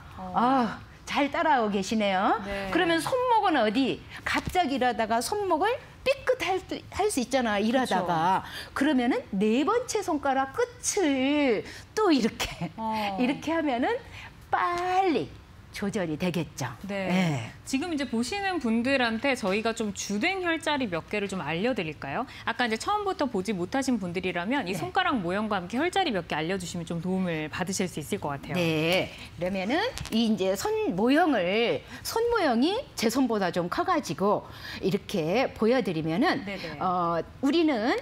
B: 잘 따라오고 계시네요.
A: 네.
B: 그러면 손목은 어디? 갑자기 일하다가 손목을 삐끗 할 수 있잖아, 일하다가. 그러면은 네 번째 손가락 끝을 또 이렇게 하면은 빨리 조절이 되겠죠.
A: 네.
B: 네.
A: 지금 이제 보시는 분들한테 저희가 좀 주된 혈자리 몇 개를 좀 알려드릴까요? 아까 이제 처음부터 보지 못하신 분들이라면 이 손가락 모형과 함께 혈자리 몇 개 알려주시면 좀 도움을 받으실 수 있을 것 같아요.
B: 네. 그러면은 이 이제 손 모형이 제 손보다 좀 커가지고 이렇게 보여드리면은
A: 네네.
B: 우리는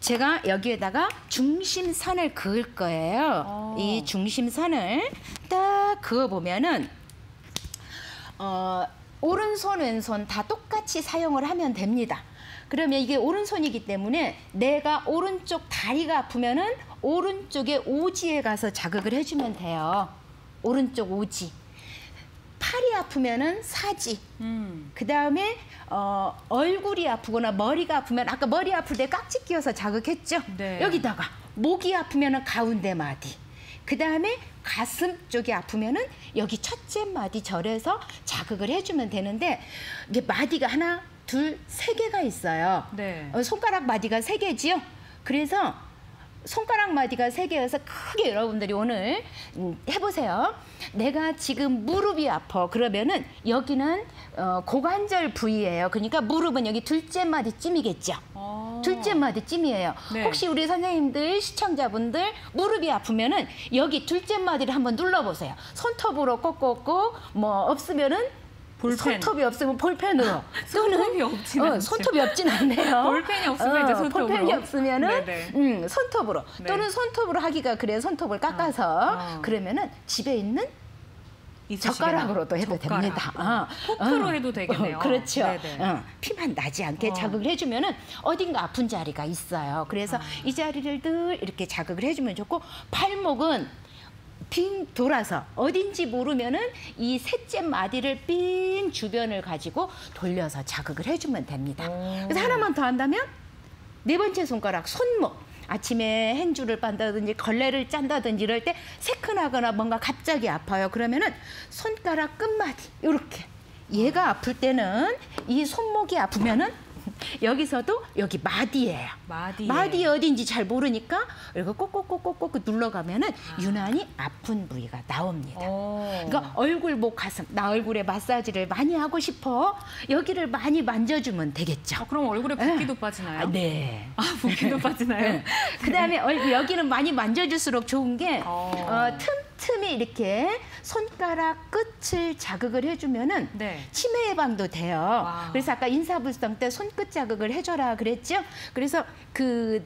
B: 제가 여기에다가 중심선을 그을 거예요. 이 중심선을 딱 그어보면은 오른손, 왼손 다 똑같이 사용을 하면 됩니다. 그러면 이게 오른손이기 때문에 내가 오른쪽 다리가 아프면은 오른쪽에 오지에 가서 자극을 해주면 돼요. 오른쪽 오지. 팔이 아프면은 사지. 그다음에 얼굴이 아프거나 머리가 아프면 아까 머리 아플 때 깍지 끼워서 자극했죠.
A: 네.
B: 여기다가 목이 아프면은 가운데 마디. 그다음에 가슴 쪽이 아프면은 여기 첫째 마디 절에서 자극을 해주면 되는데 이게 마디가 하나, 둘, 세 개가 있어요.
A: 네.
B: 손가락 마디가 세 개지요. 그래서 손가락 마디가 세 개여서 크게 여러분들이 오늘 해보세요. 내가 지금 무릎이 아파. 그러면은 여기는 고관절 부위예요. 그러니까 무릎은 여기 둘째 마디쯤이겠죠. 둘째 마디쯤이에요.
A: 네.
B: 혹시 우리 선생님들, 시청자분들 무릎이 아프면은 여기 둘째 마디를 한번 눌러보세요. 손톱으로 꺾고 뭐 없으면은
A: 볼펜.
B: 손톱이 없으면 볼펜으로.
A: 손톱이 없진 않죠.
B: 손톱이 없진 않네요.
A: 볼펜이 없으면 이제 손톱으로.
B: 볼펜이 없으면은
A: 네네.
B: 손톱으로.
A: 네.
B: 또는 손톱으로 하기가 그래 손톱을 깎아서 그러면은 집에 있는 젓가락으로도 해도 됩니다.
A: 포크로 해도 되겠네요.
B: 그렇죠.
A: 네네.
B: 피만 나지 않게 자극을 해주면은 어딘가 아픈 자리가 있어요. 그래서 이 자리를 늘 이렇게 자극을 해주면 좋고 발목은 빙 돌아서 어딘지 모르면은 이 셋째 마디를 빙 주변을 가지고 돌려서 자극을 해주면 됩니다. 그래서 하나만 더 한다면 네 번째 손가락 손목. 아침에 행주를 빤다든지 걸레를 짠다든지 이럴 때 새끈하거나 뭔가 갑자기 아파요. 그러면은 손가락 끝마디 이렇게. 얘가 아플 때는 이 손목이 아프면은 여기서도 여기 마디예요. 마디 어딘지 잘 모르니까 이거 꼭꼭꼭꼭꼭 눌러가면은 유난히 아픈 부위가 나옵니다. 그러니까 얼굴, 목, 가슴. 나 얼굴에 마사지를 많이 하고 싶어. 여기를 많이 만져주면 되겠죠.
A: 그럼 얼굴에 붓기도 빠지나요?
B: 네.
A: 붓기도 빠지나요?
B: 네. 그다음에 여기는 많이 만져줄수록 좋은 게 틈틈이 이렇게 손가락 끝을 자극을 해주면은
A: 네.
B: 치매 예방도 돼요. 그래서 아까 인사불성 때 손끝 자극을 해줘라 그랬죠. 그래서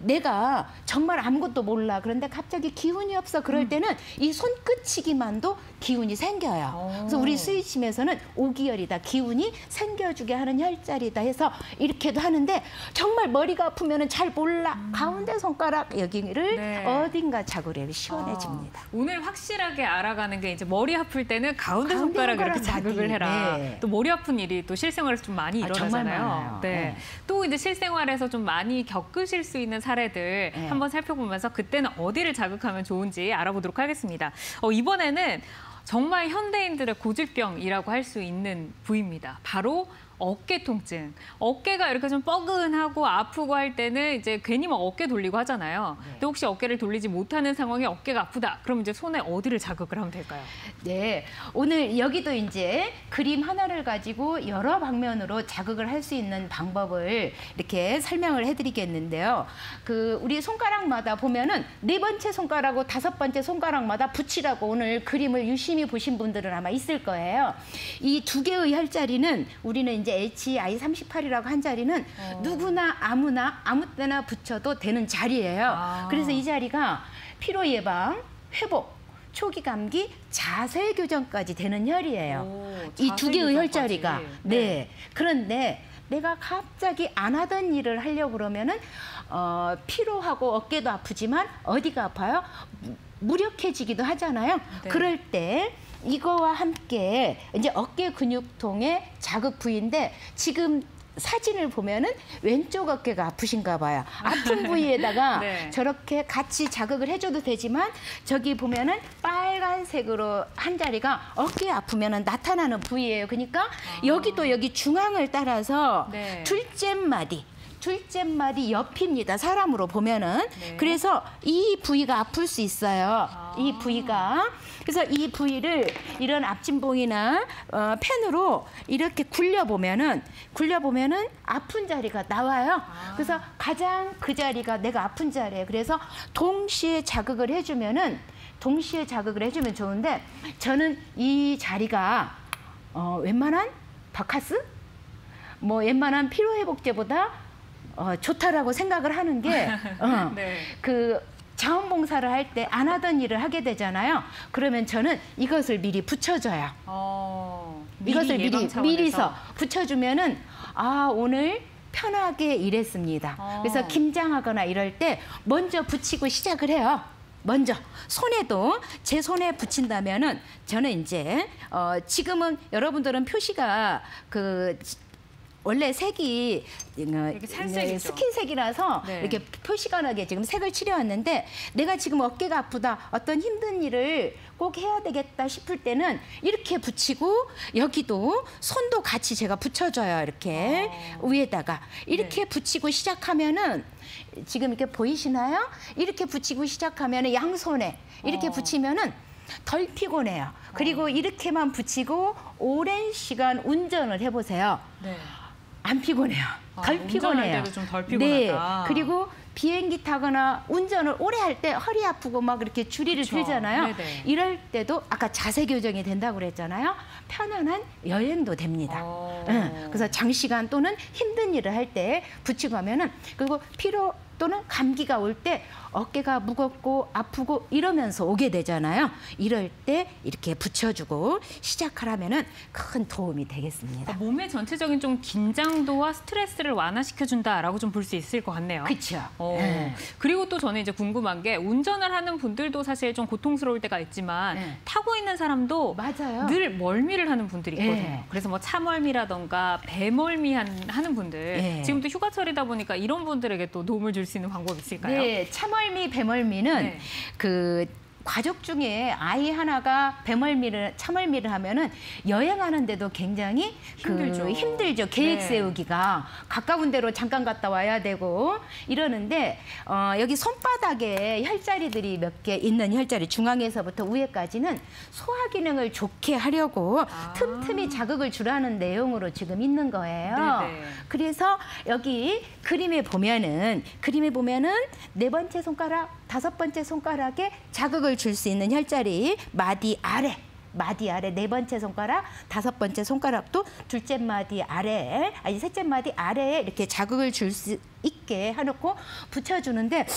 B: 내가 정말 아무것도 몰라. 그런데 갑자기 기운이 없어. 그럴 때는 이 손끝치기만도 기운이 생겨요. 그래서 우리 수의심에서는 오기혈이다. 기운이 생겨주게 하는 혈자리다 해서 이렇게도 하는데 정말 머리가 아프면은 잘 몰라. 가운데 손가락 여기를 어딘가 자극을 해도 시원해집니다.
A: 오늘 확실하게 알아가는 게 이제 머리 아플 때는 가운데 손가락 이렇게 자극을 해라.
B: 네.
A: 또 머리 아픈 일이 또 실생활에서 좀 많이 일어나잖아요. 네. 또 이제 실생활에서 좀 많이 겪으실 수 있는 사례들 한번 살펴보면서 그때는 어디를 자극하면 좋은지 알아보도록 하겠습니다. 이번에는 정말 현대인들의 고질병이라고 할 수 있는 부위입니다. 바로 어깨 통증. 어깨가 이렇게 좀 뻐근하고 아프고 할 때는 이제 괜히 막 어깨 돌리고 하잖아요. 근데 혹시 어깨를 돌리지 못하는 상황에 어깨가 아프다. 그럼 이제 손에 어디를 자극을 하면 될까요? 네,
B: 오늘 여기도 이제 그림 하나를 가지고 여러 방면으로 자극을 할 수 있는 방법을 이렇게 설명을 해드리겠는데요. 우리 손가락마다 보면은 네 번째 손가락하고 다섯 번째 손가락마다 붙이라고 오늘 그림을 유심히 보신 분들은 아마 있을 거예요. 이 두 개의 혈자리는 우리는 이제 HI38이라고 한 자리는 누구나 아무나 아무 때나 붙여도 되는 자리예요. 그래서 이 자리가 피로 예방, 회복, 초기 감기, 자세 교정까지 되는 혈이에요. 이 두 개의 혈자리가. 네. 그런데 내가 갑자기 안 하던 일을 하려고 그러면은 피로하고 어깨도 아프지만 어디가 아파요? 무력해지기도 하잖아요.
A: 네.
B: 그럴 때 이거와 함께 이제 어깨 근육통의 자극 부위인데 지금 사진을 보면은 왼쪽 어깨가 아프신가 봐요. 아픈 부위에다가
A: 네.
B: 저렇게 같이 자극을 해줘도 되지만 저기 보면은 빨간색으로 한 자리가 어깨 아프면은 나타나는 부위예요. 그러니까 여기도 여기 중앙을 따라서
A: 네.
B: 둘째 마디 옆입니다. 사람으로 보면은.
A: 네.
B: 그래서 이 부위가 아플 수 있어요. 이 부위가. 그래서 이 부위를 이런 앞진봉이나 펜으로 이렇게 굴려보면은 아픈 자리가 나와요. 그래서 가장 그 자리가 내가 아픈 자리예요. 그래서 동시에 자극을 해주면 좋은데 저는 이 자리가 웬만한 바카스? 뭐 웬만한 피로회복제보다 좋다라고 생각을 하는 게
A: 네.
B: 그 자원봉사를 할 때 안 하던 일을 하게 되잖아요. 그러면 저는 이것을 미리 붙여줘요. 이것을 미리서 붙여주면은 오늘 편하게 일했습니다. 그래서 김장하거나 이럴 때 먼저 붙이고 시작을 해요. 먼저 손에도 제 손에 붙인다면은 저는 이제 지금은 여러분들은 표시가 원래 색이
A: 살색이죠.
B: 스킨색이라서
A: 네.
B: 이렇게 표시가 나게 지금 색을 칠해왔는데 내가 지금 어깨가 아프다, 어떤 힘든 일을 꼭 해야 되겠다 싶을 때는 이렇게 붙이고 여기도 손도 같이 제가 붙여줘요. 이렇게 위에다가 이렇게 붙이고 시작하면은 지금 이렇게 보이시나요? 이렇게 붙이고 시작하면은 양손에 이렇게 붙이면은 덜 피곤해요. 그리고 이렇게만 붙이고 오랜 시간 운전을 해보세요.
A: 네.
B: 안 피곤해요. 덜 피곤해요.
A: 운전할 때도 좀 덜 피곤하다.
B: 네. 그리고 비행기 타거나 운전을 오래 할 때 허리 아프고 막 이렇게 주리를
A: 그쵸.
B: 들잖아요.
A: 네네.
B: 이럴 때도 아까 자세 교정이 된다고 그랬잖아요. 편안한 여행도 됩니다. 그래서 장시간 또는 힘든 일을 할 때 붙이고 하면은 그리고 피로 또는 감기가 올 때 어깨가 무겁고 아프고 이러면서 오게 되잖아요. 이럴 때 이렇게 붙여주고 시작하라면은 큰 도움이 되겠습니다.
A: 그러니까 몸의 전체적인 좀 긴장도와 스트레스를 완화시켜준다라고 좀 볼 수 있을 것 같네요.
B: 그렇죠.
A: 그리고 또 저는 이제 궁금한 게 운전을 하는 분들도 사실 좀 고통스러울 때가 있지만 타고 있는 사람도
B: 맞아요.
A: 늘 멀미를 하는 분들이 있거든요.
B: 네.
A: 그래서 뭐 차멀미라던가 배멀미 하는 분들 지금 또 휴가철이다 보니까 이런 분들에게 또 도움을 줄 수 있는 방법이 있을까요?
B: 네, 차멀미, 배멀미는
A: 네.
B: 그 가족 중에 아이 하나가 차멀미를 하면은 여행하는데도 굉장히 힘들죠. 계획
A: 네.
B: 세우기가 가까운 데로 잠깐 갔다 와야 되고 이러는데 여기 손바닥에 혈자리들이 몇 개 있는 혈자리 중앙에서부터 위에까지는 소화 기능을 좋게 하려고 틈틈이 자극을 주라는 내용으로 지금 있는 거예요.
A: 네네.
B: 그래서 여기 그림에 보면은 네 번째 손가락, 다섯 번째 손가락에 자극을 줄 수 있는 혈자리 마디 아래 네 번째 손가락, 다섯 번째 손가락도 둘째 마디 아래, 셋째 마디 아래에 이렇게 자극을 줄 수 있게 해놓고 붙여주는데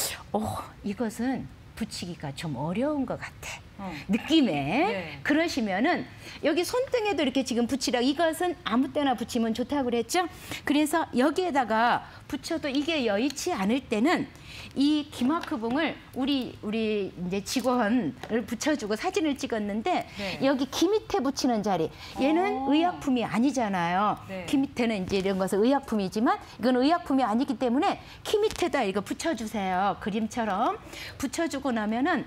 B: 이것은 붙이기가 좀 어려운 것 같아. 느낌에.
A: 네.
B: 그러시면은 여기 손등에도 이렇게 지금 붙이라고 이것은 아무 때나 붙이면 좋다고 그랬죠? 그래서 여기에다가 붙여도 이게 여의치 않을 때는 이 기마크봉을 우리 이제 직원을 붙여주고 사진을 찍었는데
A: 네.
B: 여기 귀 밑에 붙이는 자리 얘는 의약품이 아니잖아요.
A: 네.
B: 귀 밑에는 이제 이런 것은 의약품이지만 이건 의약품이 아니기 때문에 귀 밑에다 이거 붙여주세요. 그림처럼 붙여주고 나면은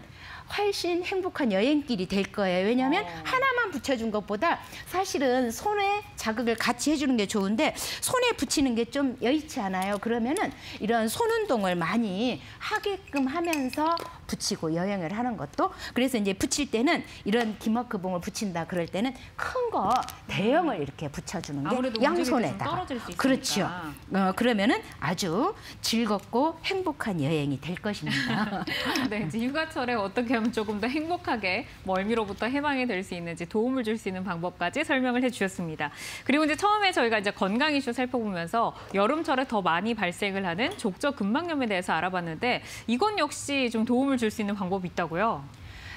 B: 훨씬 행복한 여행길이 될 거예요. 왜냐하면 하나만 붙여준 것보다 사실은 손에 자극을 같이 해주는 게 좋은데 손에 붙이는 게 좀 여의치 않아요. 그러면은 이런 손 운동을 많이 하게끔 하면서 붙이고 여행을 하는 것도 그래서 이제 붙일 때는 이런 기마크봉을 붙인다 그럴 때는 큰 거 대형을 이렇게 붙여주는 게 양손에다가
A: 떨어질 수 있으니까.
B: 그렇죠. 그러면은 아주 즐겁고 행복한 여행이 될 것입니다.
A: 네, 이제 휴가철에 어떻게 하면 조금 더 행복하게 멀미로부터 해방이 될 수 있는지 도움을 줄 수 있는 방법까지 설명을 해주셨습니다. 그리고 이제 처음에 저희가 이제 건강 이슈 살펴보면서 여름철에 더 많이 발생을 하는 족저근막염에 대해서 알아봤는데 이건 역시 좀 도움을 줄 수 있는 방법이 있다고요?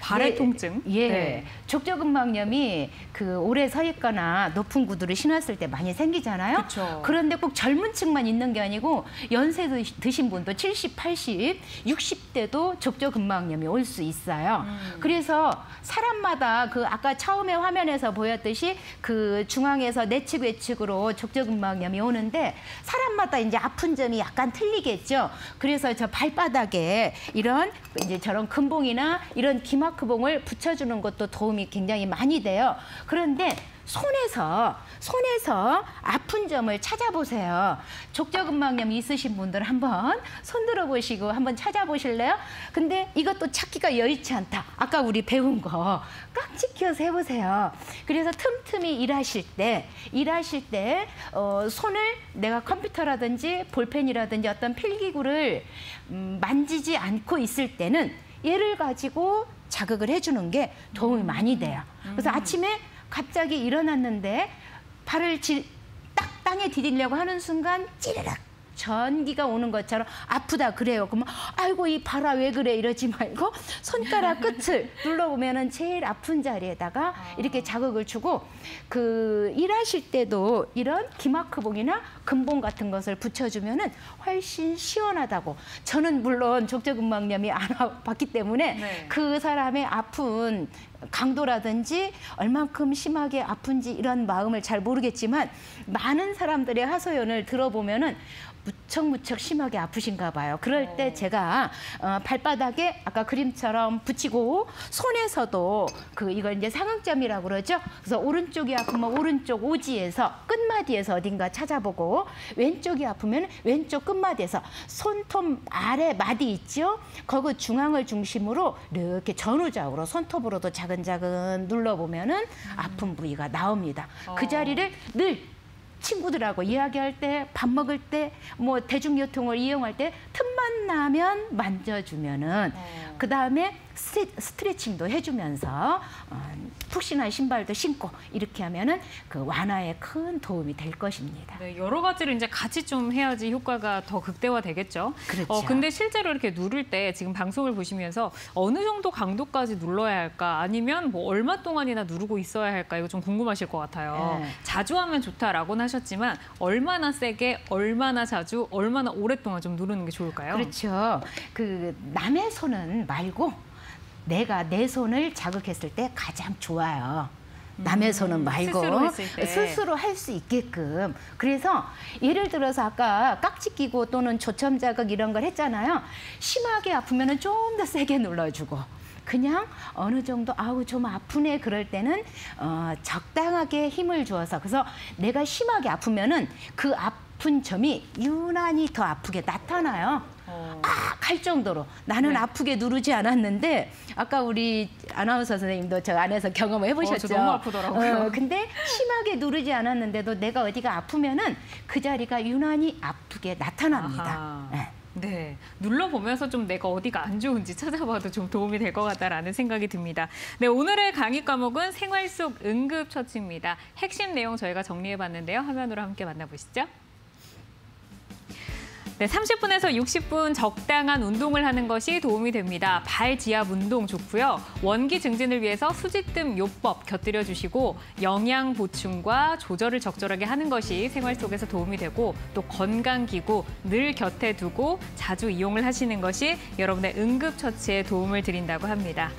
A: 발의 통증?
B: 예.
A: 네.
B: 족저근막염이 그 오래 서 있거나 높은 구두를 신었을 때 많이 생기잖아요.
A: 그쵸.
B: 그런데 꼭 젊은 층만 있는 게 아니고 연세 드신 분도 70, 80, 60대도 족저근막염이 올 수 있어요. 그래서 사람마다 그 아까 처음에 화면에서 보였듯이 그 중앙에서 내측 외측으로 족저근막염이 오는데 사람마다 이제 아픈 점이 약간 틀리겠죠. 그래서 저 발바닥에 이런 이제 저런 금봉이나 이런 기마크봉을 붙여주는 것도 도움이 굉장히 많이 돼요. 그런데 손에서 아픈 점을 찾아보세요. 족저근막염 있으신 분들 한번 손 들어보시고 한번 찾아보실래요? 근데 이것도 찾기가 여의치 않다. 아까 우리 배운 거 깍지 끼워서 해보세요. 그래서 틈틈이 일하실 때 손을 내가 컴퓨터라든지 볼펜이라든지 어떤 필기구를 만지지 않고 있을 때는 얘를 가지고 자극을 해주는 게 도움이 많이 돼요. 그래서 아침에 갑자기 일어났는데 발을 딱 땅에 디디려고 하는 순간 찌르륵 전기가 오는 것처럼 아프다 그래요. 그러면 아이고 이 발아 왜 그래 이러지 말고 손가락 끝을 눌러보면은 제일 아픈 자리에다가 이렇게 자극을 주고 그 일하실 때도 이런 기마크봉이나 금봉 같은 것을 붙여주면은 훨씬 시원하다고. 저는 물론 족저근막염이 안 와봤기 때문에
A: 네.
B: 그 사람의 아픈 강도라든지 얼만큼 심하게 아픈지 이런 마음을 잘 모르겠지만 많은 사람들의 하소연을 들어보면은 무척 심하게 아프신가 봐요. 그럴 때 제가 발바닥에 아까 그림처럼 붙이고 손에서도 이걸 이제 상응점이라고 그러죠. 그래서 오른쪽이 아프면 오른쪽 오지에서 끝마디에서 어딘가 찾아보고 왼쪽이 아프면 왼쪽 끝마디에서 손톱 아래 마디 있죠. 거기 중앙을 중심으로 이렇게 전후좌우로 손톱으로도 자근자근 눌러보면은 아픈 부위가 나옵니다. 그 자리를 늘 친구들하고 이야기할 때, 밥 먹을 때, 뭐 대중교통을 이용할 때 틈만 나면 만져주면은 그 다음에 스트레칭도 해주면서 푹신한 신발도 신고 이렇게 하면은 그 완화에 큰 도움이 될 것입니다.
A: 네, 여러 가지를 이제 같이 좀 해야지 효과가 더 극대화되겠죠.
B: 그렇죠.
A: 근데 실제로 이렇게 누를 때 지금 방송을 보시면서 어느 정도 강도까지 눌러야 할까? 아니면 뭐 얼마 동안이나 누르고 있어야 할까? 이거 좀 궁금하실 것 같아요.
B: 네.
A: 자주 하면 좋다라고는 하셨지만 얼마나 세게, 얼마나 자주, 얼마나 오랫동안 좀 누르는 게 좋을까요?
B: 그렇죠. 그 남의 손은 말고 내가 내 손을 자극했을 때 가장 좋아요. 남의 손은 말고
A: 스스로 했을 때.
B: 스스로 할 수 있게끔. 그래서 예를 들어서 아까 깍지 끼고 또는 초점 자극 이런 걸 했잖아요. 심하게 아프면은 좀 더 세게 눌러주고 그냥 어느 정도 아우 좀 아프네 그럴 때는 적당하게 힘을 주어서 그래서 내가 심하게 아프면은 그 아픈 점이 유난히 더 아프게 나타나요. 할 정도로 나는
A: 네.
B: 아프게 누르지 않았는데 아까 우리 아나운서 선생님도 저 안에서 경험을 해보셨죠?
A: 저 너무 아프더라고요.
B: 근데 심하게 누르지 않았는데도 내가 어디가 아프면은 그 자리가 유난히 아프게 나타납니다.
A: 아하.
B: 네.
A: 네, 눌러보면서 좀 내가 어디가 안 좋은지 찾아봐도 좀 도움이 될 것 같다라는 생각이 듭니다. 네, 오늘의 강의 과목은 생활 속 응급처치입니다. 핵심 내용 저희가 정리해봤는데요. 화면으로 함께 만나보시죠. 네, 30분에서 60분 적당한 운동을 하는 것이 도움이 됩니다. 발 지압 운동 좋고요. 원기 증진을 위해서 수지뜸 요법 곁들여 주시고 영양 보충과 조절을 적절하게 하는 것이 생활 속에서 도움이 되고 또 건강기구 늘 곁에 두고 자주 이용을 하시는 것이 여러분의 응급처치에 도움을 드린다고 합니다.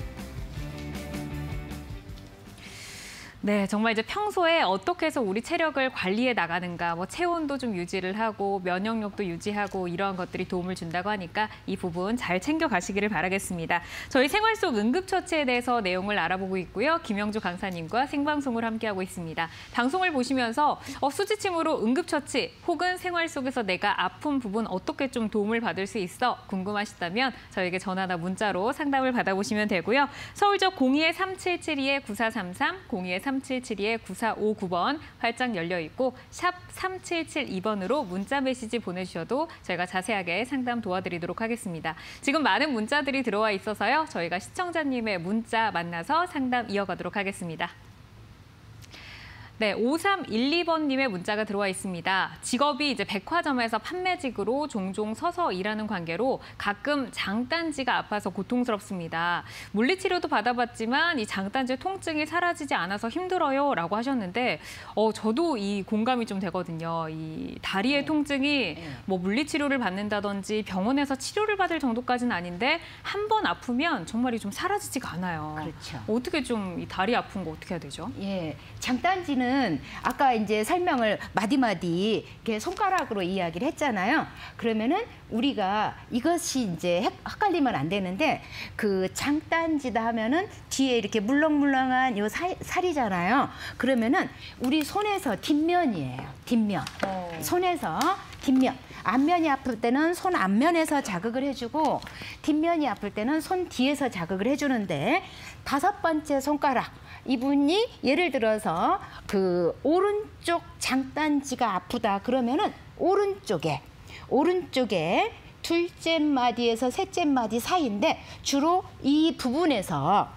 A: 네, 정말 이제 평소에 어떻게 해서 우리 체력을 관리해 나가는가, 뭐 체온도 좀 유지를 하고 면역력도 유지하고 이러한 것들이 도움을 준다고 하니까 이 부분 잘 챙겨가시기를 바라겠습니다. 저희 생활 속 응급처치에 대해서 내용을 알아보고 있고요. 김영주 강사님과 생방송을 함께하고 있습니다. 방송을 보시면서 수지침으로 응급처치 혹은 생활 속에서 내가 아픈 부분 어떻게 좀 도움을 받을 수 있어 궁금하시다면 저에게 전화나 문자로 상담을 받아보시면 되고요. 서울적 02-3772-9433, 02-3772-9459번 활짝 열려 있고 샵 3772번으로 문자 메시지 보내주셔도 저희가 자세하게 상담 도와드리도록 하겠습니다. 지금 많은 문자들이 들어와 있어서요. 저희가 시청자님의 문자 만나서 상담 이어가도록 하겠습니다. 네, 5312번님의 문자가 들어와 있습니다. 직업이 이제 백화점에서 판매직으로 종종 서서 일하는 관계로 가끔 장딴지가 아파서 고통스럽습니다. 물리치료도 받아봤지만 이 장딴지 통증이 사라지지 않아서 힘들어요 라고 하셨는데 저도 이 공감이 좀 되거든요. 이 다리의 통증이 뭐 물리치료를 받는다든지 병원에서 치료를 받을 정도까지는 아닌데 한 번 아프면 정말이 좀 사라지지가 않아요.
B: 그렇죠.
A: 어떻게 좀 이 다리 아픈 거 어떻게 해야 되죠?
B: 예, 장딴지는 아까 이제 설명을 마디마디 이렇게 손가락으로 이야기를 했잖아요. 그러면은 우리가 이것이 이제 헷갈리면 안 되는데 그 장딴지다 하면은 뒤에 이렇게 물렁물렁한 요 살이잖아요. 그러면은 우리 손에서 뒷면이에요. 뒷면. 손에서 뒷면. 앞면이 아플 때는 손 앞면에서 자극을 해주고 뒷면이 아플 때는 손 뒤에서 자극을 해주는데 5번째 손가락. 이분이 예를 들어서 그 오른쪽 장딴지가 아프다 그러면은 오른쪽에 둘째 마디에서 셋째 마디 사이인데 주로 이 부분에서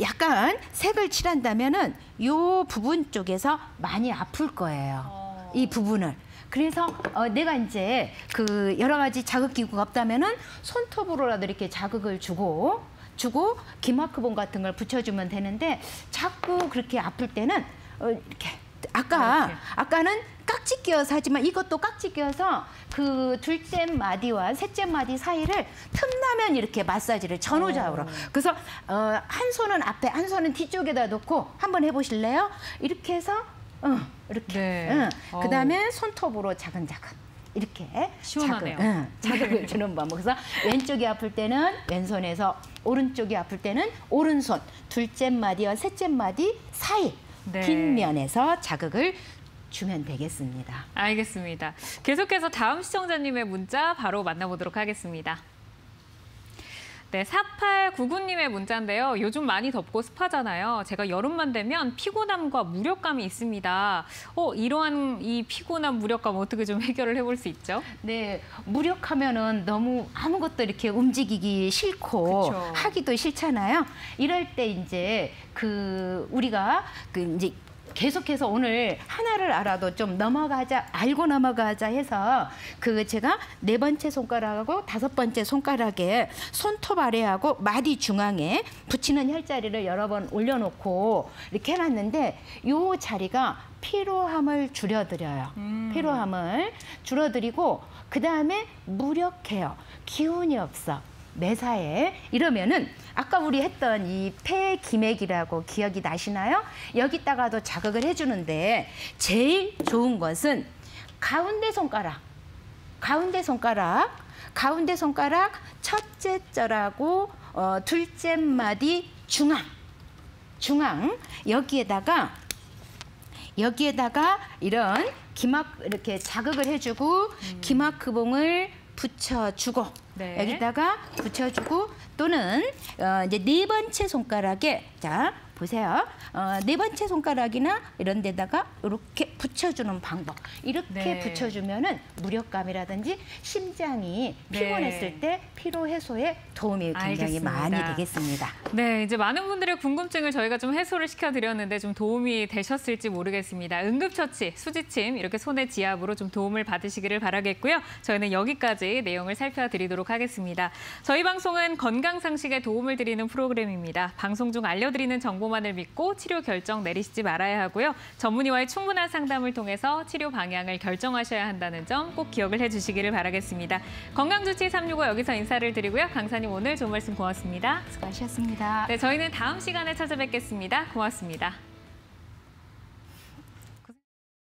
B: 약간 색을 칠한다면은 요 부분 쪽에서 많이 아플 거예요. 이 부분을. 그래서 내가 이제 그 여러 가지 자극기구가 없다면은 손톱으로라도 이렇게 자극을 주고 기마크봉 같은 걸 붙여주면 되는데 자꾸 그렇게 아플 때는 이렇게 아까는 깍지 끼어서 하지만 이것도 깍지 끼어서 그 둘째 마디와 셋째 마디 사이를 틈나면 이렇게 마사지를 전후좌우로. 그래서 한 손은 앞에 한 손은 뒤쪽에다 놓고 한번 해보실래요? 이렇게 해서 이렇게.
A: 네.
B: 그다음에 손톱으로 자근자근. 이렇게
A: 시원하네요.
B: 자극을 주는 방법. 그래서 왼쪽이 아플 때는 왼손에서 오른쪽이 아플 때는 오른손 둘째 마디와 셋째 마디 사이 뒷면에서 자극을 주면 되겠습니다.
A: 알겠습니다. 계속해서 다음 시청자님의 문자 바로 만나보도록 하겠습니다. 네, 4899님의 문자인데요. 요즘 많이 덥고 습하잖아요. 제가 여름만 되면 피곤함과 무력감이 있습니다. 이러한 이 피곤함, 무력감 어떻게 좀 해결을 해볼 수 있죠?
B: 네, 무력하면은 너무 아무것도 이렇게 움직이기 싫고
A: 그쵸.
B: 하기도 싫잖아요. 이럴 때 이제 우리가 이제 계속해서 오늘 하나를 알아도 좀 알고 넘어가자 해서 제가 4번째 손가락하고 5번째 손가락에 손톱 아래하고 마디 중앙에 붙이는 혈자리를 여러 번 올려놓고 이렇게 해놨는데 요 자리가 피로함을 줄여드려요. 피로함을 줄어들이고 그다음에 무력해요. 기운이 없어. 매사에 이러면은 아까 우리 했던 이 폐기맥이라고 기억이 나시나요? 여기다가도 자극을 해주는데 제일 좋은 것은 가운데 손가락 첫째 절하고 둘째 마디 중앙 여기에다가 이런 이렇게 자극을 해주고 기마크봉을 붙여주고 여기다가 붙여주고 또는 이제 4번째 손가락에 자 보세요. 4번째 손가락이나 이런 데다가 이렇게 붙여주는 방법. 이렇게 붙여주면은 무력감이라든지 심장이 피곤했을 때 피로 해소에 도움이 굉장히 많이 되겠습니다.
A: 네, 이제 많은 분들의 궁금증을 저희가 좀 해소를 시켜드렸는데 좀 도움이 되셨을지 모르겠습니다. 응급처치, 수지침 이렇게 손의 지압으로 좀 도움을 받으시기를 바라겠고요. 저희는 여기까지 내용을 살펴드리도록 하겠습니다. 저희 방송은 건강상식에 도움을 드리는 프로그램입니다. 방송 중 알려드리는 정보만을 믿고 치료 결정 내리시지 말아야 하고요. 전문의와의 충분한 상담을 통해서 치료 방향을 결정하셔야 한다는 점 꼭 기억을 해주시기를 바라겠습니다. 건강주치 365 여기서 인사를 드리고요. 강사님 오늘 좋은 말씀 고맙습니다.
B: 수고하셨습니다.
A: 네, 저희는 다음 시간에 찾아뵙겠습니다. 고맙습니다.